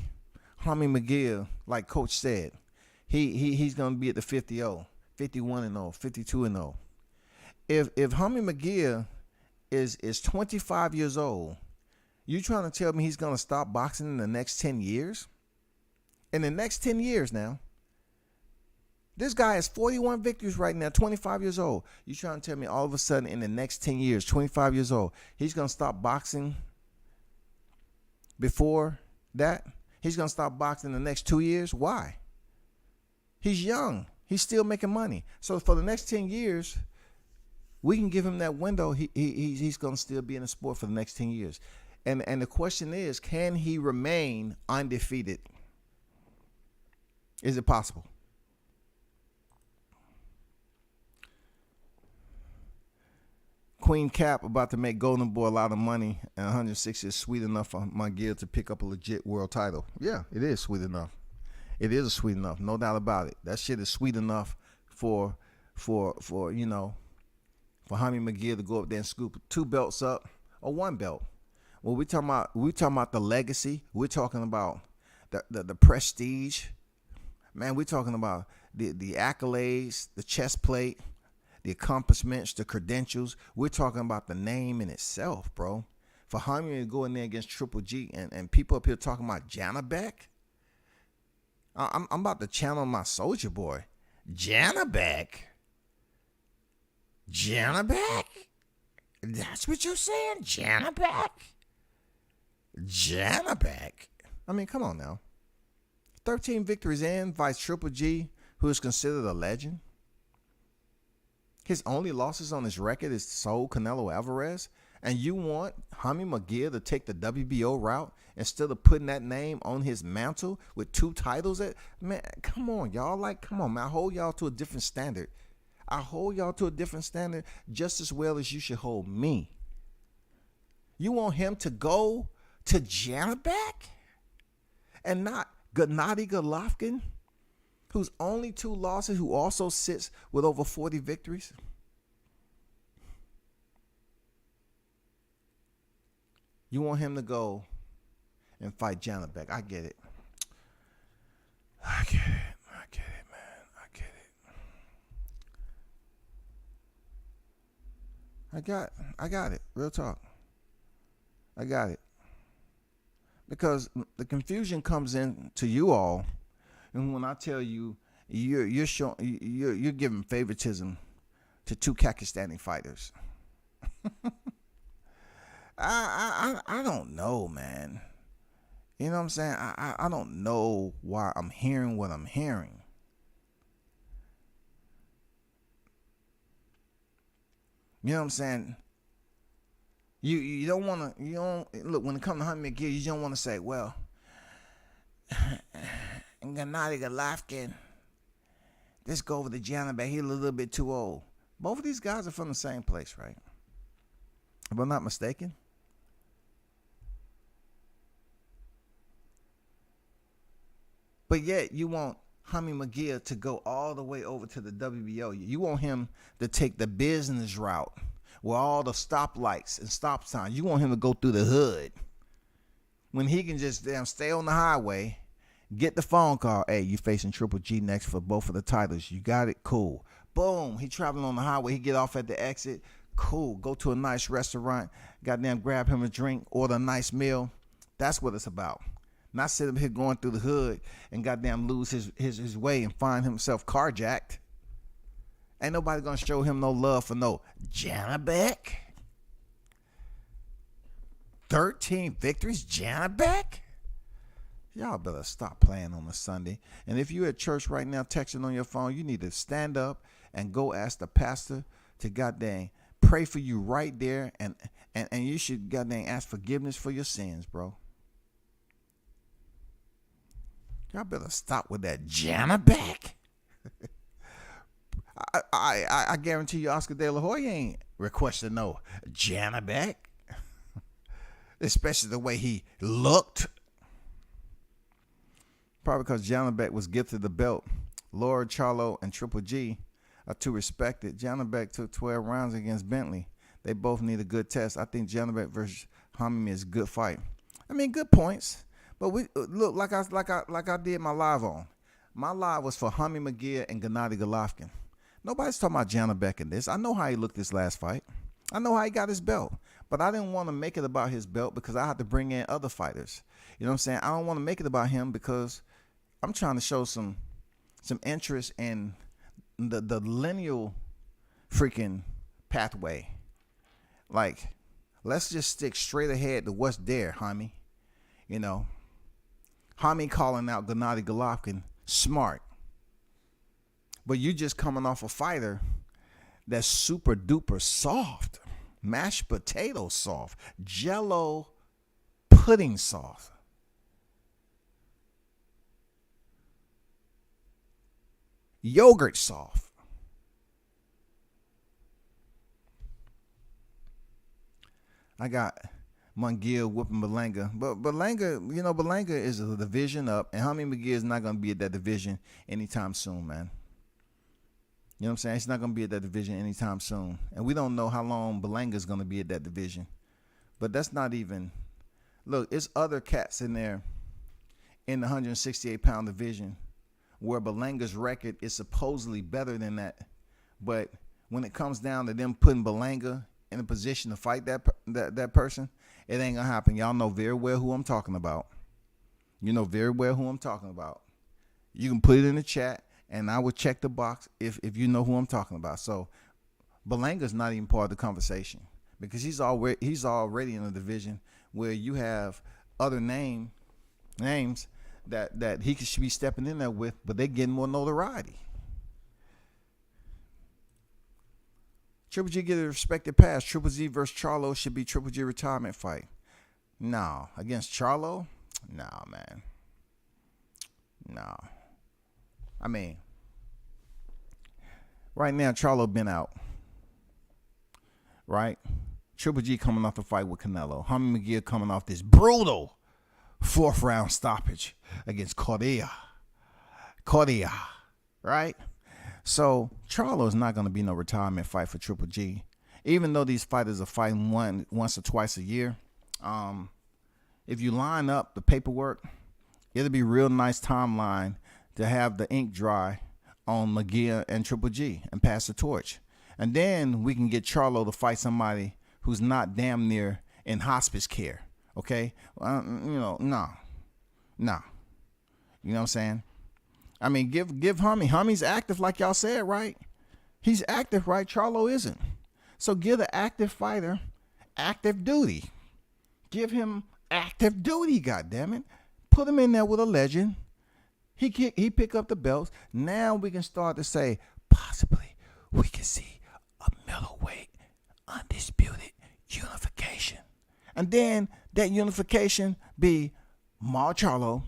Jaime McGill, like Coach said, he's going to be at the 50-0, 51-0, 52-0. If Jaime McGill is 25 years old, you trying to tell me he's going to stop boxing in the next 10 years? In the next 10 years now, this guy has 41 victories right now, 25 years old. You trying to tell me all of a sudden in the next 10 years, 25 years old, he's going to stop boxing before that? He's going to stop boxing in the next 2 years? Why? He's young. He's still making money. So for the next 10 years, we can give him that window. He's going to still be in the sport for the next 10 years. And the question is, can he remain undefeated? Is it possible? Queen Cap about to make Golden Boy a lot of money, and 160 is sweet enough for McGill to pick up a legit world title. Yeah, it is sweet enough. It is sweet enough, no doubt about it. That shit is sweet enough for Jaime McGill to go up there and scoop 2 belts up or 1 belt. Well, we talking about the legacy. We're talking about the prestige. Man, we're talking about the accolades, the chest plate, the accomplishments, the credentials. We're talking about the name in itself, bro. For Jaime to go in there against Triple G and people up here talking about Gennady, I'm about to channel my soldier boy. Gennady? Gennady? That's what you're saying? Gennady? Gennady? I mean, come on now. 13 victories in, vice Triple G, who is considered a legend. His only losses on his record is Sol Canelo Alvarez. And you want Jaime McGill to take the WBO route instead of putting that name on his mantle with 2 titles? Man, come on, y'all. Come on, man. I hold y'all to a different standard. I hold y'all to a different standard just as well as you should hold me. You want him to go to Gennady and not Gennady Golovkin, who's only 2 losses, who also sits with over 40 victories? You want him to go and fight Gennady. I get it. I get it, man. I get it. I got it. Real talk. I got it. Because the confusion comes in to you all, and when I tell you you're giving favoritism to 2 Pakistani fighters. I don't know, man. You know what I'm saying? I don't know why I'm hearing what I'm hearing. You know what I'm saying? You don't want to, look, when it comes to Jaime McGill, you don't want to say, well, Gennady Golovkin, let's go over to Gennady. He's a little bit too old. Both of these guys are from the same place, right? If I'm not mistaken. But yet you want Jaime McGill to go all the way over to the WBO. You want him to take the business route with all the stoplights and stop signs. You want him to go through the hood when he can just stay on the highway, get the phone call. Hey, you facing Triple G next for both of the titles. You got it? Cool. Boom. He traveling on the highway. He get off at the exit. Cool. Go to a nice restaurant. Goddamn, grab him a drink. Order a nice meal. That's what it's about. Not sitting here going through the hood and goddamn lose his way and find himself carjacked. Ain't nobody gonna show him no love for no Gennady. 13 victories, Gennady. Y'all better stop playing on a Sunday. And if you're at church right now texting on your phone, you need to stand up and go ask the pastor to goddamn pray for you right there, and you should goddamn ask forgiveness for your sins, bro. Y'all better stop with that Gennady. I guarantee you Oscar De La Hoya ain't requesting no Gennady. Especially the way he looked. Probably because Gennady was gifted the belt. Lord, Charlo, and Triple G are too respected. Gennady took 12 rounds against Bentley. They both need a good test. I think Gennady versus Jaime is a good fight. I mean, good points. But we look like I did my live on. My live was for Jaime McGill and Gennady Golovkin. Nobody's talking about Gennady in this. I know how he looked this last fight. I know how he got his belt. But I didn't want to make it about his belt because I had to bring in other fighters. You know what I'm saying? I don't want to make it about him because I'm trying to show some interest in the lineal freaking pathway. Like, let's just stick straight ahead to what's there, Jaime. You know, Jaime calling out Gennady Golovkin, smart. But you just coming off a fighter that's super duper soft, mashed potato soft, jello pudding soft. Yogurt soft. I got McGill whooping Berlanga. But Berlanga is a division up, and Jaime McGill is not going to be at that division anytime soon, man. You know what I'm saying? He's not going to be at that division anytime soon. And we don't know how long Berlanga is going to be at that division. But that's not even... Look, it's other cats in there in the 168-pound division where Berlanga's record is supposedly better than that. But when it comes down to them putting Berlanga in a position to fight that person, it ain't going to happen. Y'all know very well who I'm talking about. You know very well who I'm talking about. You can put it in the chat, and I will check the box if you know who I'm talking about. So Berlanga's not even part of the conversation because he's already in a division where you have other names that he should be stepping in there with, but they're getting more notoriety. Triple G get a respected pass. Triple Z versus Charlo should be Triple G retirement fight. No. Against Charlo? Nah, man. No. I mean, right now, Charlo been out. Right? Triple G coming off the fight with Canelo. Jaime McGill coming off this brutal 4th round stoppage against Coria. right? So Charlo is not going to be no retirement fight for Triple G, even though these fighters are fighting once or twice a year. If you line up the paperwork, it'll be a real nice timeline to have the ink dry on McGill and Triple G and pass the torch. And then we can get Charlo to fight somebody who's not damn near in hospice care. Okay? No. You know what I'm saying? I mean, give Hummy. Hummy's active like y'all said, right? He's active, right? Charlo isn't. So give the active fighter active duty. Give him active duty, goddammit. Put him in there with a legend. He pick up the belts. Now we can start to say, possibly we can see a middleweight undisputed unification. And then that unification be Mar Charlo,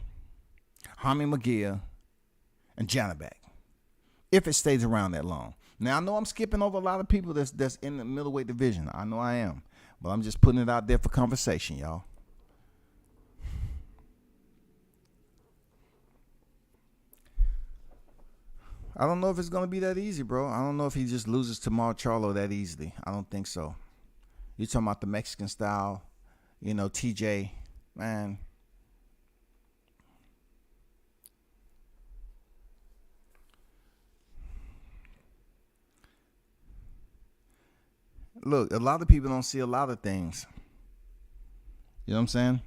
Jaime Munguia, and Gennady, if it stays around that long. Now, I know I'm skipping over a lot of people that's in the middleweight division. I know I am. But I'm just putting it out there for conversation, y'all. I don't know if it's going to be that easy, bro. I don't know if he just loses to Mar Charlo that easily. I don't think so. You're talking about the Mexican style, TJ, man. Look, a lot of people don't see a lot of things. You know what I'm saying?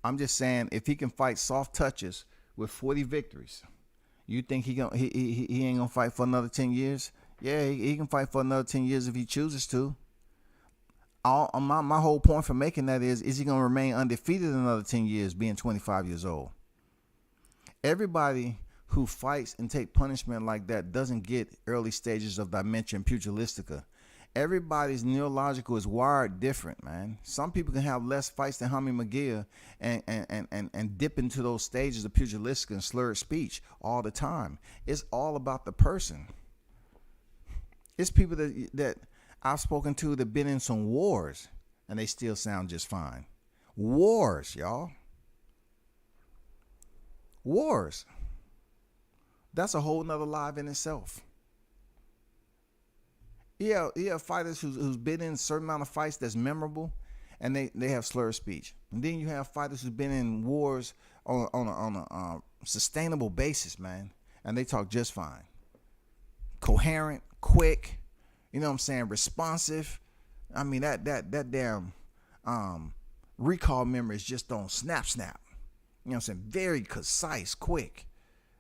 I'm just saying, if he can fight soft touches with 40 victories, you think he ain't gonna fight for another 10 years? Yeah, he can fight for another 10 years if he chooses to. My whole point for making that is he gonna remain undefeated another 10 years, being 25 years old? Everybody who fights and take punishment like that doesn't get early stages of dementia and pugilistica. Everybody's neurological is wired different, man. Some people can have less fights than Jaime Munguia and dip into those stages of pugilistic and slurred speech all the time. It's all about the person. It's people that I've spoken to that been in some wars and they still sound just fine. Wars, y'all. Wars. That's a whole nother live in itself. Yeah, fighters who's been in a certain amount of fights that's memorable, and they have slurred speech. And then you have fighters who've been in wars on a sustainable basis, man, and they talk just fine. Coherent, quick, you know what I'm saying, responsive. I mean, that damn recall memories just don't snap. You know what I'm saying? Very concise, quick.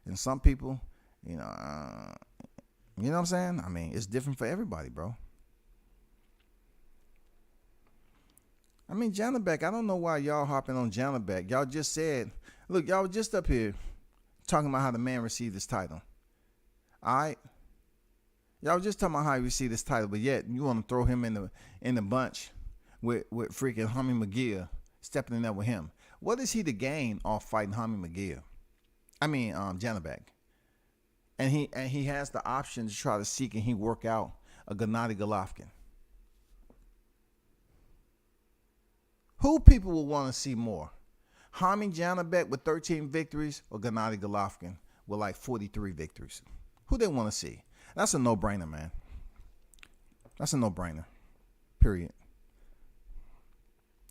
And some people, you know what I'm saying? I mean, it's different for everybody, bro. I mean, Gennady, I don't know why y'all hopping on Gennady. Y'all just said, look, y'all just up here talking about how the man received his title. All right? Y'all just talking about how he received his title, but yet you want to throw him in the bunch with freaking Jaime Munguia, stepping in there with him. What is he to gain off fighting Jaime Munguia? I mean, Gennady. And he has the option to try to seek and he work out a Gennady Golovkin. Who people will want to see more? Jaime Gennady with 13 victories or Gennady Golovkin with like 43 victories? Who they want to see? That's a no-brainer, man. That's a no-brainer. Period.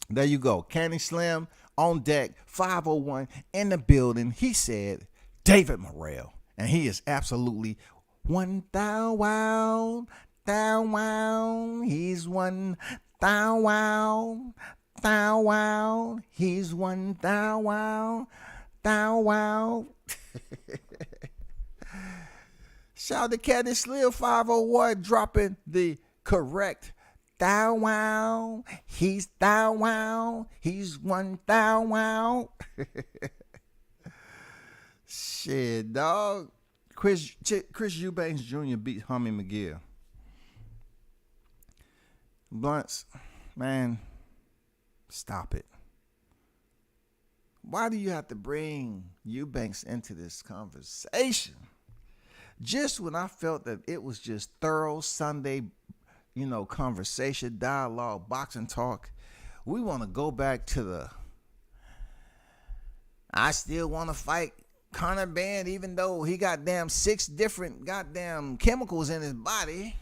There you go. Candy Slim on deck, 501 in the building. He said David Morrell. And he is absolutely 1,000 down. He's 1,000 down. He's 1,000 down. Shout out to Candy Slim 501 dropping the correct down. He's down. He's 1,000. Shit, dog. Chris Eubanks Jr. beat Jaime Munguia. Blunts, man, stop it. Why do you have to bring Eubanks into this conversation? Just when I felt that it was just thorough Sunday, conversation, dialogue, boxing talk, we want to go back to I still want to fight Conor Ben, even though he got damn 6 different goddamn chemicals in his body,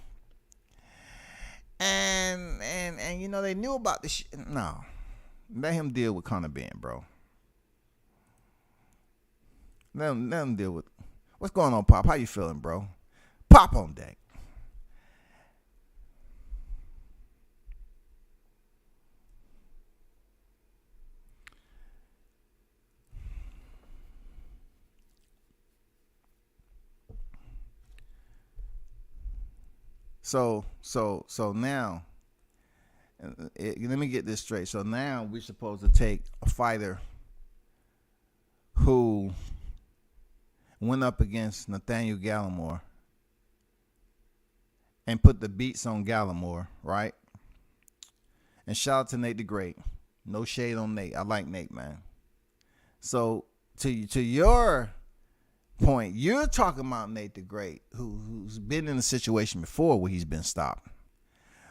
and you know they knew about the shit. No, let him deal with Conor Ben, bro. Let him deal with. What's going on, Pop? How you feeling, bro? Pop on deck. So now, let me get this straight. So now we're supposed to take a fighter who went up against Nathaniel Gallimore and put the beats on Gallimore, right? And shout out to Nate the Great. No shade on Nate. I like Nate, man. So to your point, you're talking about Nate the Great, who's been in a situation before where he's been stopped.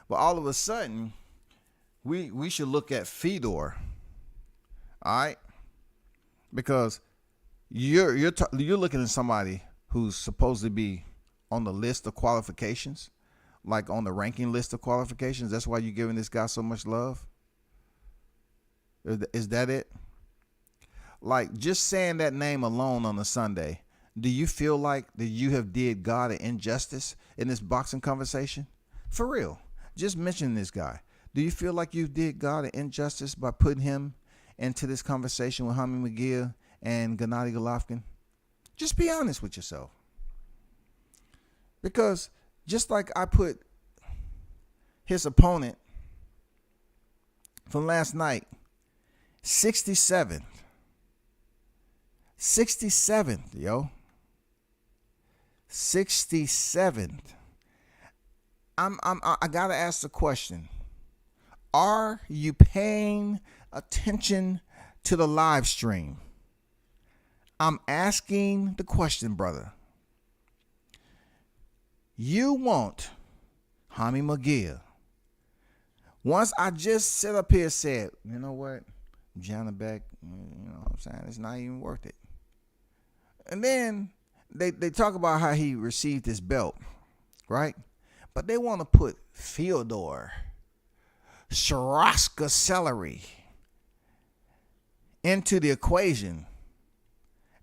But all of a sudden, we should look at Fedor, all right? Because you're looking at somebody who's supposed to be on the list of qualifications, like on the ranking list of qualifications. That's why you're giving this guy so much love. Is that it? Like, just saying that name alone on a Sunday, do you feel like that you have did God an injustice in this boxing conversation? For real. Just mentioning this guy. Do you feel like you did God an injustice by putting him into this conversation with Jaime McGill and Gennady Golovkin? Just be honest with yourself. Because just like I put his opponent from last night, 67th. 67th, yo. 67th. I gotta ask the question. Are you paying attention to the live stream? I'm asking the question, brother. You want Jaime McGill. Once I just sit up here and said, you know what? Johnny Beck, you know what I'm saying? It's not even worth it. And then they talk about how he received his belt, right? But they want to put Fyodor Sharaska Celery into the equation.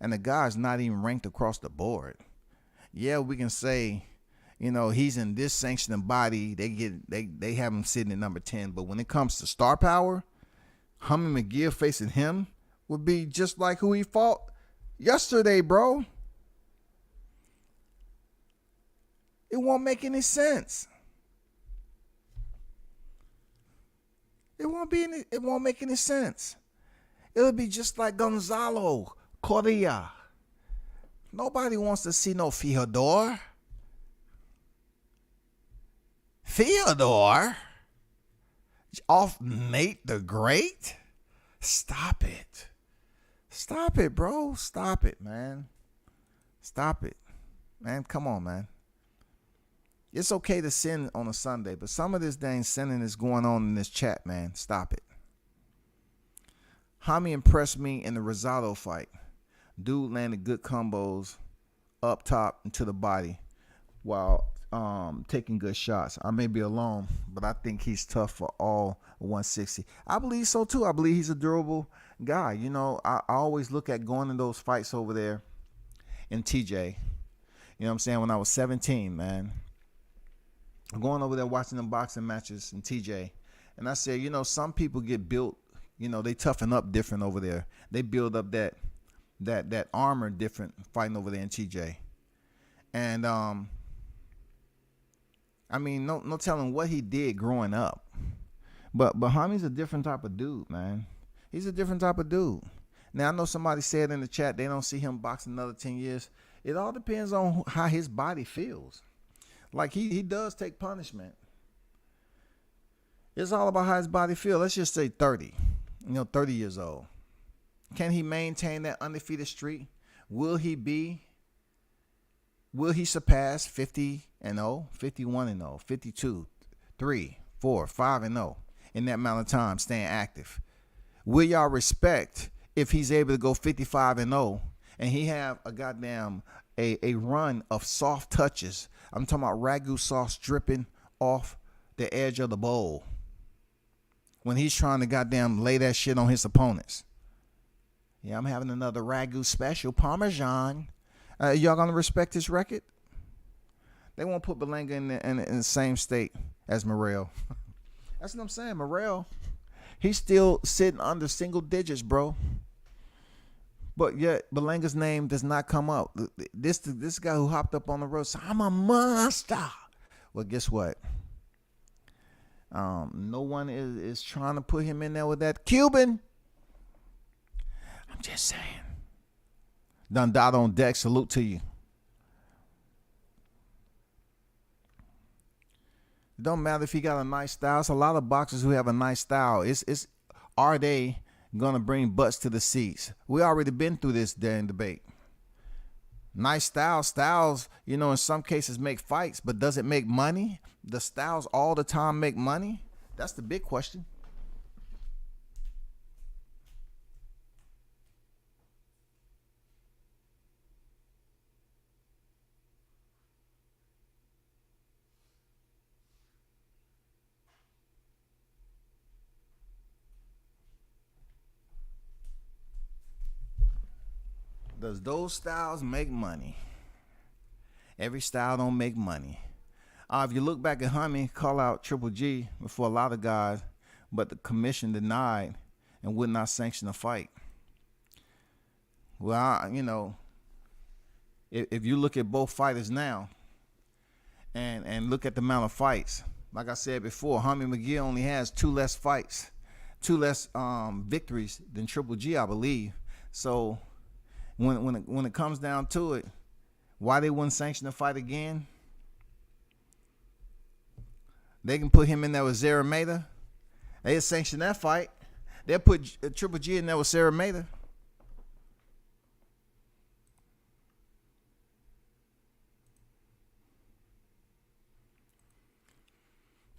And the guy's not even ranked across the board. Yeah, we can say, you know, he's in this sanctioning body. They have him sitting at number 10. But when it comes to star power, Jaime McGill facing him would be just like who he fought yesterday, bro. It won't make any sense. It won't make any sense. It'll be just like Gonzalo Coria. Nobody wants to see no Fyodor. Fyodor? Off Nate the Great? Stop it. Stop it, bro. Stop it, man. Stop it. Man, come on, man. It's okay to sin on a Sunday, but some of this dang sinning is going on in this chat, man. Stop it. Jaime impressed me in the Rosado fight. Dude landed good combos up top into the body while taking good shots. I may be alone, but I think he's tough for all 160. I believe so too. I believe he's a durable guy. You know, I always look at going in those fights over there in TJ. You know what I'm saying? When I was 17, man. Going over there watching them boxing matches in TJ. And I said, you know, some people get built, you know, they toughen up different over there. They build up that armor different fighting over there in TJ. And I mean, no telling what he did growing up. But Jaime's a different type of dude, man. He's a different type of dude. Now, I know somebody said in the chat they don't see him boxing another 10 years. It all depends on how his body feels. Like, he does take punishment. It's all about how his body feels. Let's just say 30. 30 years old. Can he maintain that undefeated streak? Will he surpass 50-0, 51-0, 52, 3, 4, 5-0 in that amount of time staying active? Will y'all respect if he's able to go 55-0 and he have a goddamn a run of soft touches. I'm talking about ragu sauce dripping off the edge of the bowl when he's trying to goddamn lay that shit on his opponents. Yeah, I'm having another ragu special, Parmesan. Y'all gonna respect his record? They won't put Berlanga in the same state as Morrell. That's what I'm saying. Morrell, he's still sitting under single digits, bro. But yet Berlanga's name does not come up. This guy who hopped up on the road said, I'm a monster. Well, guess what? No one is trying to put him in there with that Cuban. I'm just saying. Dundada on deck. Salute to you. It don't matter if he got a nice style. It's a lot of boxers who have a nice style. It's are they gonna bring butts to the seats? We already been through this damn debate. Nice styles, you know, in some cases make fights, but does it make money? The styles all the time make money? That's the big question. Does those styles make money? Every style don't make money. If you look back at Jaime, call out Triple G before a lot of guys, but the commission denied and would not sanction the fight. Well, you know, if you look at both fighters now and look at the amount of fights, like I said before, Jaime McGill only has two less victories than Triple G, I believe. So when it comes down to it, why they wouldn't sanction the fight again? They can put him in there with Zarameda. They'll sanction that fight. They'll put Triple G in there with Zarameda.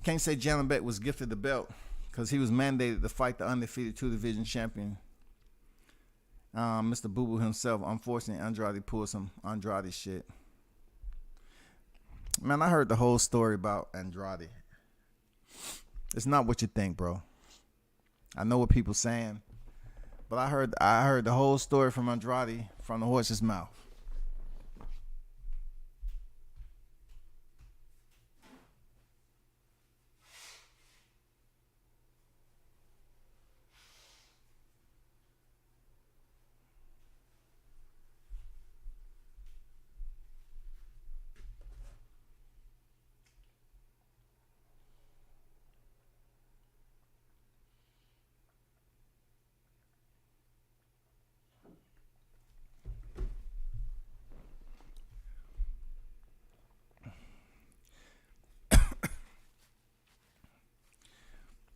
Can't say Gennady was gifted the belt because he was mandated to fight the undefeated two-division champion, Mr. Boo Boo himself. Unfortunately, Andrade pulled some Andrade shit. Man, I heard the whole story about Andrade. It's not what you think, bro. I know what people saying, but I heard the whole story from Andrade from the horse's mouth.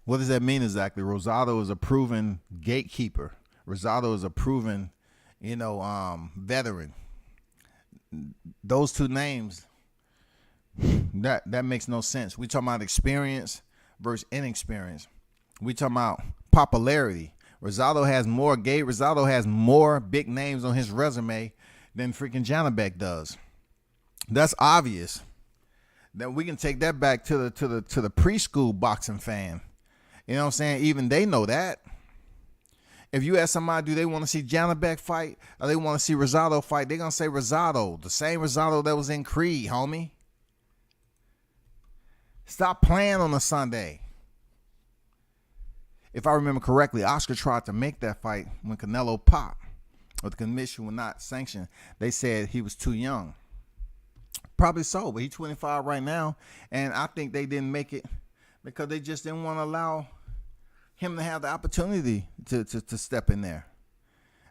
What does that mean exactly? Rosado is a proven gatekeeper. Rosado is a proven, veteran. Those two names, that makes no sense. We talking about experience versus inexperience. We talking about popularity. Rosado has more Rosado has more big names on his resume than freaking Gennady does. That's obvious. That we can take that back to the preschool boxing fan. You know what I'm saying? Even they know that. If you ask somebody, do they want to see Gennady fight or they want to see Rosado fight, they're going to say Rosado. The same Rosado that was in Creed, homie. Stop playing on a Sunday. If I remember correctly, Oscar tried to make that fight when Canelo popped. But the commission would not sanction. They said he was too young. Probably so, but he's 25 right now. And I think they didn't make it because they just didn't want to allow him to have the opportunity to step in there.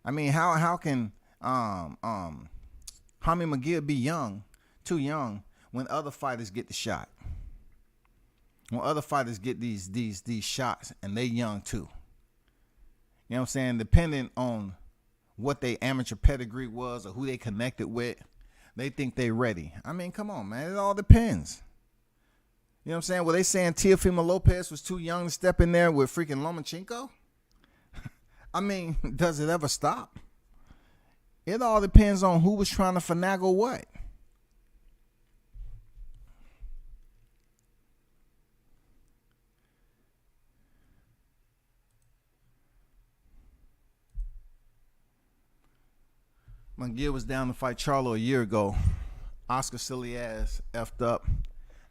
I mean, how can Jaime McGill be too young when other fighters get the shot? When other fighters get these shots and they young too. You know what I'm saying? Depending on what their amateur pedigree was or who they connected with, they think they ready. I mean, come on, man. It all depends. You know what I'm saying? Well, they saying Teofimo Lopez was too young to step in there with freaking Lomachenko? I mean, does it ever stop? It all depends on who was trying to finagle what. McGill was down to fight Charlo a year ago. Oscar silly ass effed up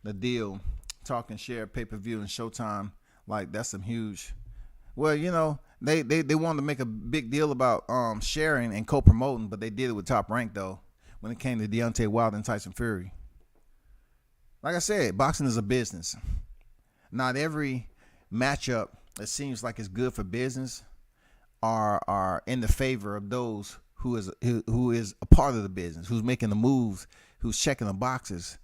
the deal, talking share pay-per-view and Showtime. Like, that's some huge. Well, you know, they wanted to make a big deal about sharing and co-promoting, but they did it with Top Rank though when it came to Deontay Wilder and Tyson Fury. Like I said, boxing is a business. Not every matchup that seems like it's good for business are in the favor of those who is a part of the business, who's making the moves, who's checking the boxes,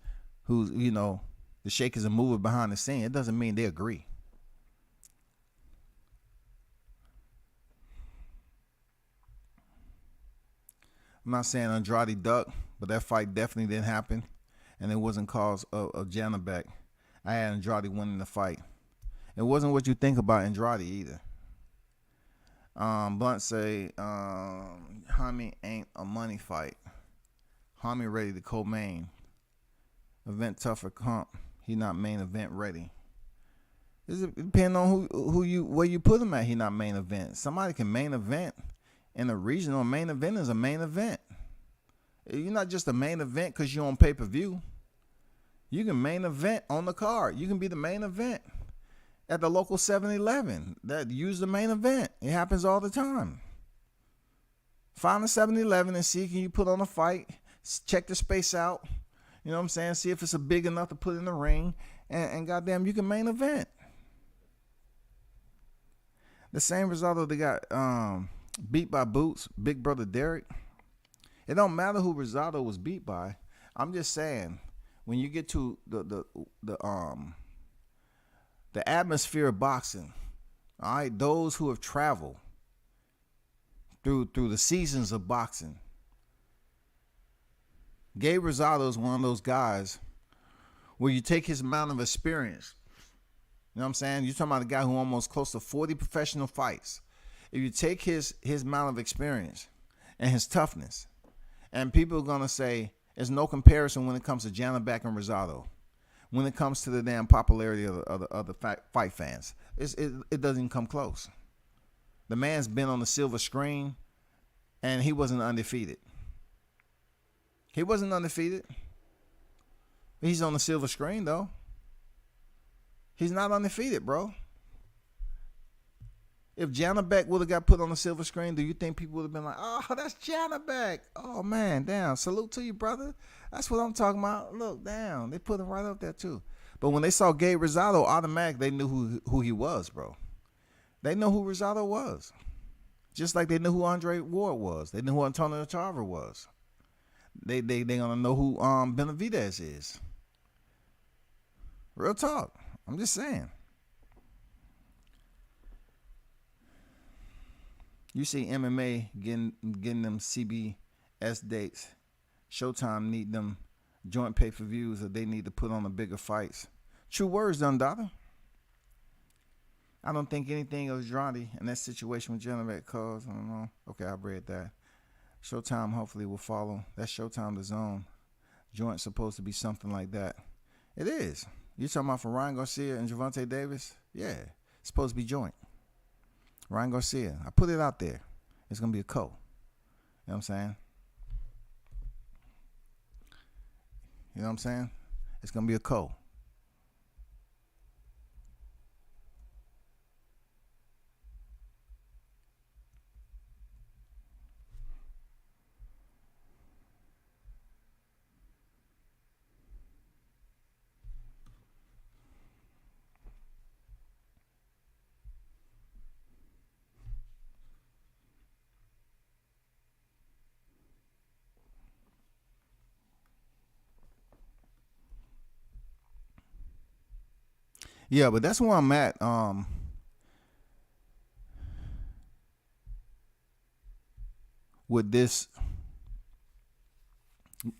who's, you know, the shakers and movers behind the scene. It doesn't mean they agree. I'm not saying Andrade ducked, but that fight definitely didn't happen, and it wasn't cause of Gennady. I had Andrade winning the fight. It wasn't what you think about Andrade either. Blunt say Jaime ain't a money fight. Jaime ready to co-main. Event tougher comp. He not main event ready. It depends on where you put him at. He not main event. Somebody can main event in a regional. Main event is a main event. You're not just a main event because you're on pay-per-view. You can main event on the card. You can be the main event at the local 7-Eleven that use the main event. It happens all the time. Find a 7-Eleven and see, can you put on a fight, check the space out, you know what I'm saying, see if it's a big enough to put in the ring, and goddamn, you can main event. The same result they got beat by Boots, Big Brother Derek. It don't matter who Rosado was beat by. I'm just saying, when you get to the atmosphere of boxing, all right, those who have traveled through the seasons of boxing. Gabe Rosado is one of those guys where you take his amount of experience. You know what I'm saying? You're talking about a guy who almost close to 40 professional fights. If you take his amount of experience and his toughness, and people are going to say there's no comparison when it comes to Gennady and Rosado. When it comes to the damn popularity of the fight fans, it doesn't even come close. The man's been on the silver screen, and he wasn't undefeated. He wasn't undefeated. He's on the silver screen, though. He's not undefeated, bro. If Gennady would have got put on the silver screen, do you think people would have been like, oh, that's Gennady? Oh, man, damn. Salute to you, brother. That's what I'm talking about. Look, damn. They put him right up there, too. But when they saw Gabe Rosado, automatically they knew who he was, bro. They know who Rosado was. Just like they knew who Andre Ward was. They knew who Antonio Tarver was. They gonna know who Benavidez is. Real talk. I'm just saying. You see MMA getting them CBS dates. Showtime need them joint pay-per-views that they need to put on the bigger fights. True words, Dundada. I don't think anything of Andrade in that situation with Gennady cause. I don't know. Okay, I read that. Showtime hopefully will follow. That's Showtime the Zone. Joint supposed to be something like that. It is. You talking about for Ryan Garcia and Gervonta Davis? Yeah, it's supposed to be joint. Ryan Garcia. I put it out there. It's going to be a co. You know what I'm saying? You know what I'm saying? It's going to be a co. Yeah, but that's where I'm at. With this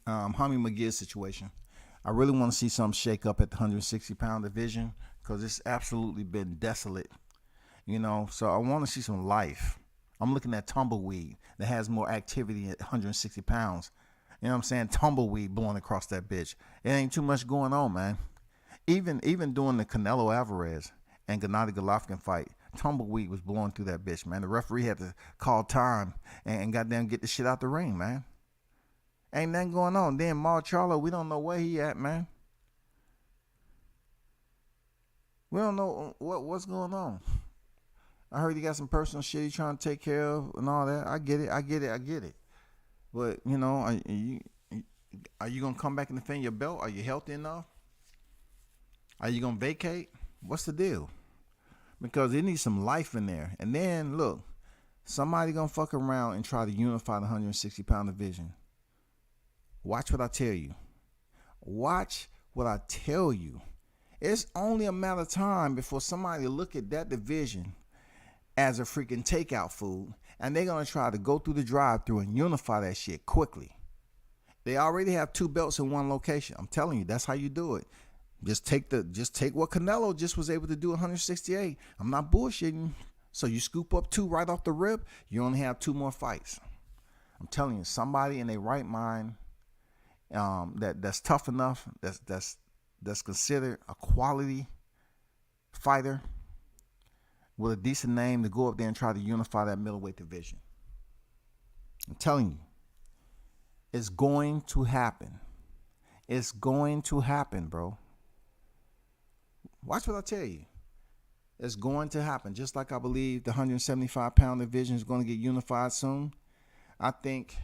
Jaime McGill situation. I really want to see something shake up at the 160-pound division because it's absolutely been desolate. You know, so I want to see some life. I'm looking at tumbleweed that has more activity at 160 pounds. You know what I'm saying? Tumbleweed blowing across that bitch. It ain't too much going on, man. Even during the Canelo Alvarez and Gennady Golovkin fight, tumbleweed was blowing through that bitch, man. The referee had to call time and goddamn get the shit out the ring, man. Ain't nothing going on. Then Charlo, we don't know where he at, man. We don't know what's going on. I heard he got some personal shit he's trying to take care of and all that. I get it. But, you know, are you going to come back and defend your belt? Are you healthy enough? Are you going to vacate? What's the deal? Because it needs some life in there. And then, look, somebody going to fuck around and try to unify the 160-pound division. Watch what I tell you. Watch what I tell you. It's only a matter of time before somebody look at that division as a freaking takeout food, and they're going to try to go through the drive-thru and unify that shit quickly. They already have 2 belts in one location. I'm telling you, that's how you do it. Just take what Canelo just was able to do at 168. I'm not bullshitting. So you scoop up 2 right off the rip, you only have 2 more fights. I'm telling you, somebody in their right mind that's tough enough, that's considered a quality fighter with a decent name to go up there and try to unify that middleweight division. I'm telling you, it's going to happen. It's going to happen, bro. Watch what I tell you. It's going to happen. Just like I believe the 175-pound division is going to get unified soon. I think,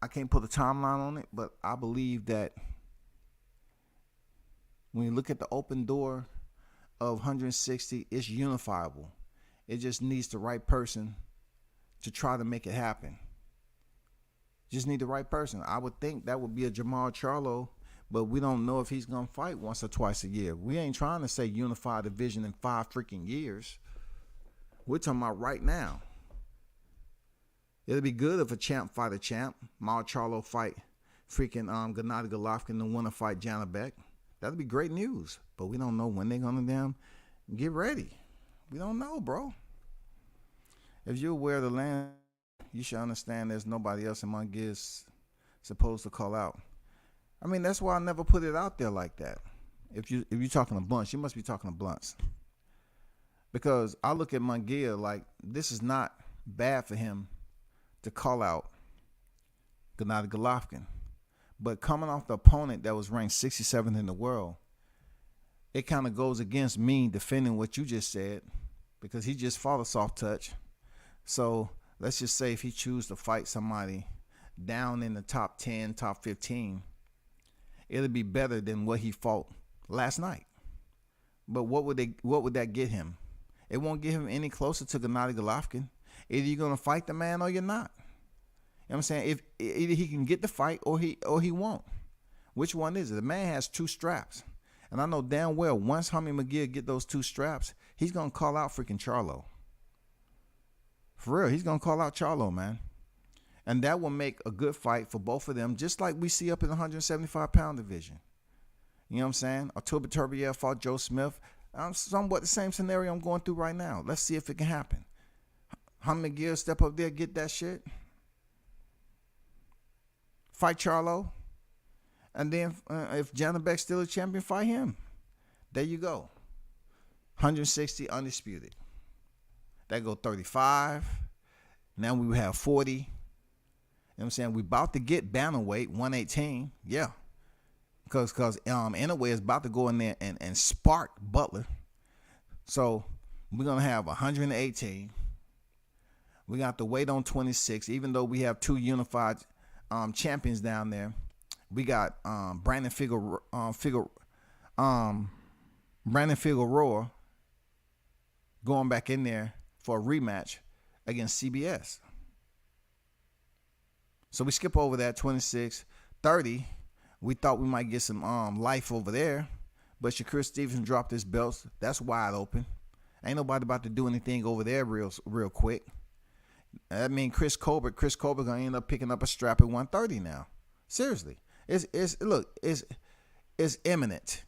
I can't put a timeline on it, but I believe that when you look at the open door of 160, it's unifiable. It just needs the right person to try to make it happen. Just need the right person. I would think that would be a Charlo, but we don't know if he's going to fight once or twice a year. We ain't trying to say unify division in 5 freaking years. We're talking about right now. It'll be good if a champ fight a champ. Charlo fight freaking Gennady Golovkin and winner fight Gennady. That'd be great news. But we don't know when they're going to damn get ready. We don't know, bro. If you're aware of the land, you should understand there's nobody else in McGill supposed to call out. I mean, that's why I never put it out there like that. If you're talking to Blunts, you must be talking to Blunts. Because I look at McGill like this is not bad for him to call out Gennady Golovkin. But coming off the opponent that was ranked 67th in the world, it kind of goes against me defending what you just said because he just fought a soft touch. So let's just say if he chooses to fight somebody down in the top 10, top 15, it'll be better than what he fought last night. But what would that get him? It won't get him any closer to Gennady Golovkin. Either you're gonna fight the man or you're not. You know what I'm saying? If either he can get the fight or he won't. Which one is it? The man has 2 straps. And I know damn well once Jaime Munguia get those 2 straps, he's gonna call out freaking Charlo. For real, he's gonna call out Charlo, man. And that will make a good fight for both of them, just like we see up in the 175-pound division. You know what I'm saying? Artur Beterbiev fought Joe Smith. Somewhat the same scenario I'm going through right now. Let's see if it can happen. Jaime McGill step up there, get that shit. Fight Charlo. And then if Gennady still a champion, fight him. There you go. 160 undisputed. That go 35. Now we have 40. You know what I'm saying? We about to get bantamweight 118. Yeah. Because Inoue is about to go in there and spark Butler. So we're going to have 118. We got to wait on 26, even though we have 2 unified champions down there. We got Brandon Figueroa going back in there for a rematch against CBS. So we skip over that 26, 30. We thought we might get some life over there, but Shakur Stevenson dropped his belts. That's wide open. Ain't nobody about to do anything over there real quick. I mean, Chris Colbert gonna end up picking up a strap at 130 now. Seriously, it's imminent.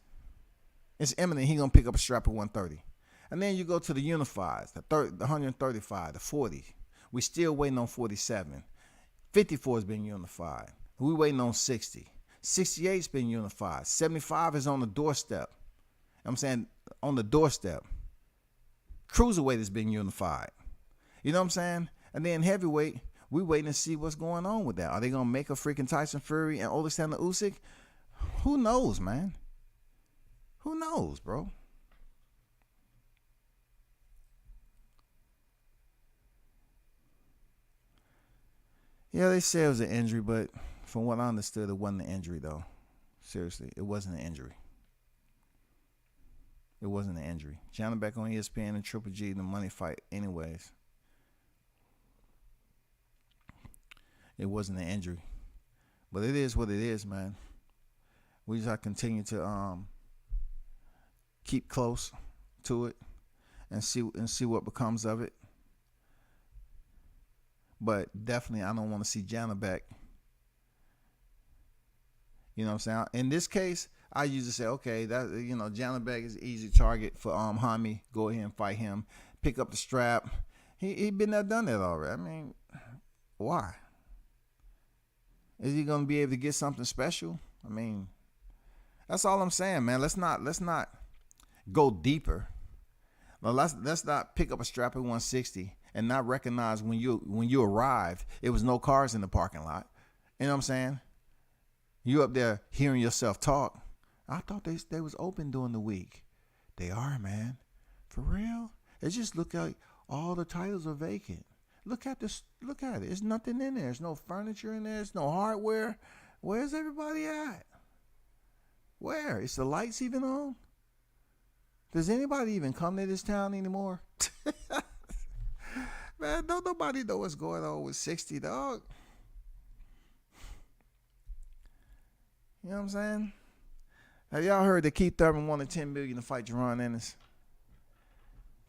It's imminent. He gonna pick up a strap at 130, and then you go to the unifieds, the 135, the 40. We still waiting on 47. 54 has been unified. We waiting on 60. 68's been unified. 75 is on the doorstep. I'm saying on the doorstep. Cruiserweight has been unified. You know what I'm saying? And then heavyweight, we waiting to see what's going on with that. Are they going to make a freaking Tyson Fury and Alexander Usyk? Who knows, man? Who knows, bro? Yeah, they say it was an injury, but from what I understood, it wasn't an injury, though. Seriously, it wasn't an injury. It wasn't an injury. Channel back on ESPN and Triple G, the money fight anyways. It wasn't an injury. But it is what it is, man. We just have to continue to keep close to it and see what becomes of it. But definitely, I don't want to see Jana back. You know what I'm saying? In this case, I usually say, okay, that Jana back is an easy target for Jaime. Go ahead and fight him. Pick up the strap. He been there, done that already. I mean, why? Is he gonna be able to get something special? I mean, that's all I'm saying, man. Let's not go deeper. Well, let's not pick up a strap at 160 and not recognize when you arrived, it was no cars in the parking lot. You know what I'm saying? You up there hearing yourself talk. I thought they was open during the week. They are, man. For real? It just look like all the titles are vacant. Look at this. Look at it. There's nothing in there. There's no furniture in there. There's no hardware. Where's everybody at? Where? Is the lights even on? Does anybody even come to this town anymore? Man, don't nobody know what's going on with 60, dog. You know what I'm saying? Have y'all heard that Keith Thurman wanted $10 million to fight Jaron Ennis?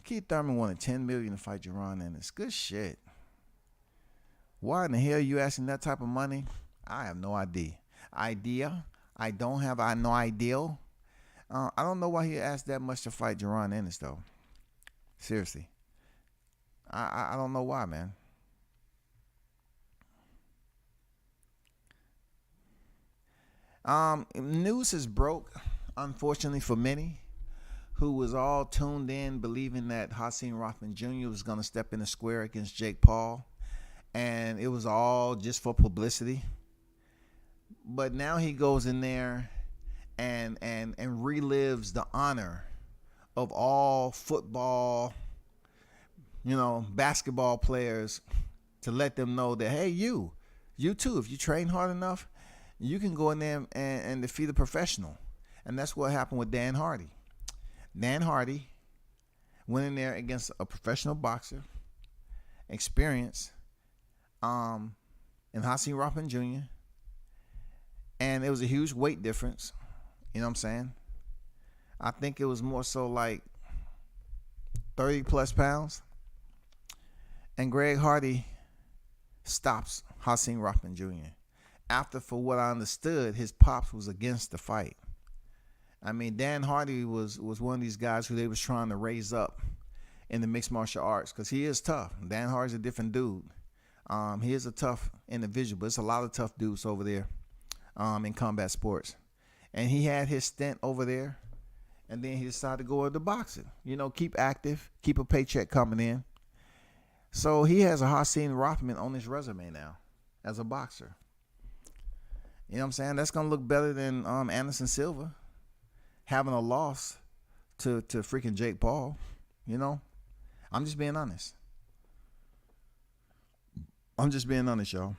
Keith Thurman wanted $10 million to fight Jaron Ennis. Good shit. Why in the hell are you asking that type of money? I have no idea. I don't have no idea. I don't know why he asked that much to fight Jaron Ennis, though. Seriously. I don't know why, man. News is broke, unfortunately for many, who was all tuned in believing that Hasim Rothman Jr. was going to step in the square against Jake Paul, and it was all just for publicity. But now he goes in there and relives the honor of all football, basketball players, to let them know that, hey, you too, if you train hard enough, you can go in there and defeat a professional. And that's what happened with Dan Hardy. Dan Hardy went in there against a professional boxer, experience, and Hasim Rothman Jr., and it was a huge weight difference. You know what I'm saying? I think it was more so like 30 plus pounds. And Greg Hardy stops Hasim Rothman Jr. After, for what I understood, his pops was against the fight. I mean, Dan Hardy was one of these guys who they was trying to raise up in the mixed martial arts, because he is tough. Dan Hardy's a different dude. He is a tough individual, but it's a lot of tough dudes over there in combat sports. And he had his stint over there, and then he decided to go into boxing. Keep active, keep a paycheck coming in. So he has a Hasim Rothman on his resume now as a boxer. You know what I'm saying? That's going to look better than Anderson Silva having a loss to freaking Jake Paul. I'm just being honest. Y'all.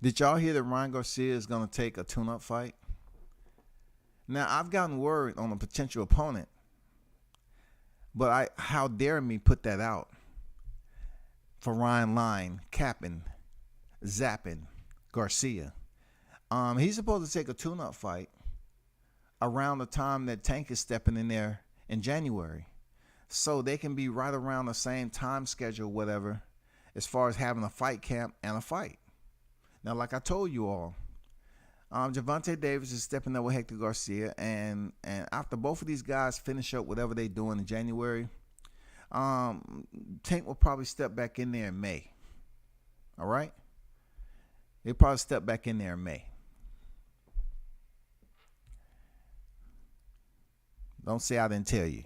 Did y'all hear that Ryan Garcia is going to take a tune-up fight? Now, I've gotten word on a potential opponent, but how dare me put that out for Ryan Line, capping, zapping Garcia. He's supposed to take a tune-up fight around the time that Tank is stepping in there in January, so they can be right around the same time schedule, whatever, as far as having a fight camp and a fight. Now, like I told you all, Gervonta Davis is stepping up with Hector Garcia, and after both of these guys finish up whatever they're doing in January, Tank will probably step back in there in May. All right? He'll probably step back in there in May. Don't say I didn't tell you.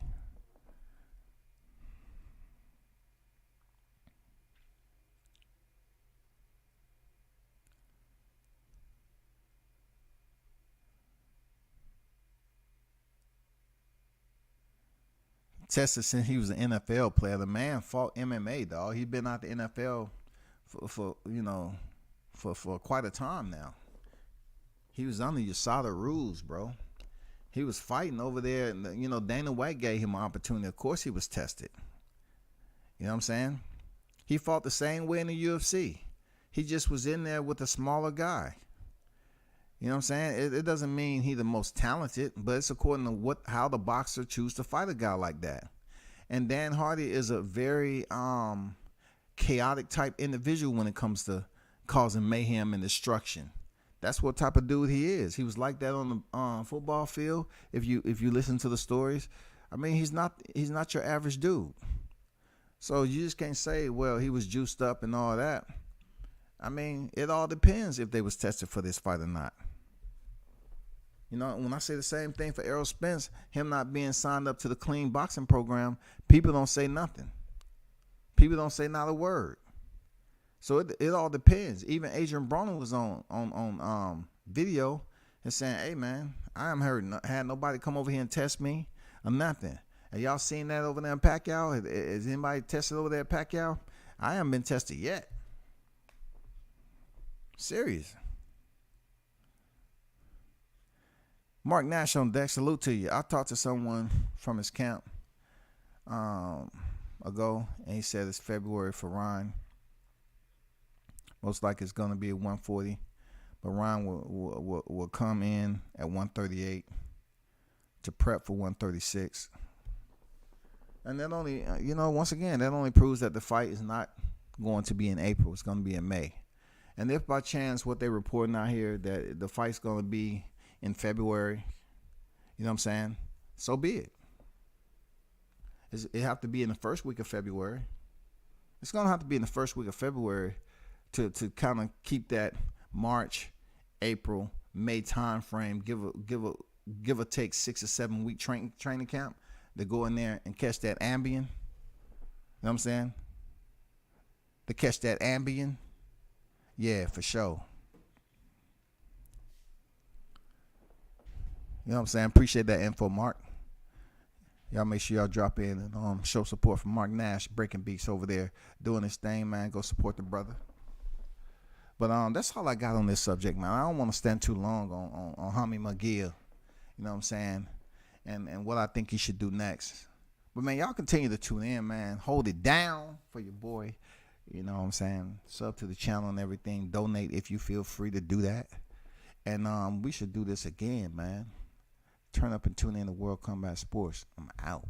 Tested since he was an NFL player. The man fought MMA, dog. He's been out the NFL for quite a time now. He was under USADA rules, bro. He was fighting over there, and Dana White gave him an opportunity. Of course, he was tested. You know what I'm saying? He fought the same way in the UFC. He just was in there with a smaller guy. You know what I'm saying? It doesn't mean he's the most talented, but it's according to how the boxer choose to fight a guy like that. And Dan Hardy is a very chaotic type individual when it comes to causing mayhem and destruction. That's what type of dude he is. He was like that on the football field. If you listen to the stories, I mean, he's not your average dude. So you just can't say, well, he was juiced up and all that. I mean, it all depends if they was tested for this fight or not. When I say the same thing for Errol Spence, him not being signed up to the clean boxing program, people don't say nothing. People don't say not a word. So it all depends. Even Adrian Broner was on video and saying, "Hey man, I am hurt. Had nobody come over here and test me or nothing." Have y'all seen that over there in Pacquiao? Has anybody tested over there at Pacquiao? I haven't been tested yet. Serious. Mark Nash on deck. Salute to you. I talked to someone from his camp ago, and he said it's February for Ryan. Most likely it's going to be at 140, but Ryan will come in at 138 to prep for 136. And that only, once again, that only proves that the fight is not going to be in April. It's going to be in May. And if by chance what they're reporting out here that the fight's going to be in February, you know what I'm saying? So be it. It have to be in the first week of February. It's going to have to be in the first week of February to kind of keep that March, April, May time frame. Give or take 6 or 7 week training camp to go in there and catch that Ambien. You know what I'm saying? To catch that Ambien. Yeah, for sure. You know what I'm saying? Appreciate that info, Mark. Y'all make sure y'all drop in and show support for Mark Nash, Breaking Beats over there, doing his thing, man. Go support the brother. But that's all I got on this subject, man. I don't want to stand too long on Jaime McGill. You know what I'm saying? And what I think he should do next. But, man, y'all continue to tune in, man. Hold it down for your boy. You know what I'm saying? Sub to the channel and everything. Donate if you feel free to do that. And we should do this again, man. Turn up and tune in to World Combat Sports. I'm out.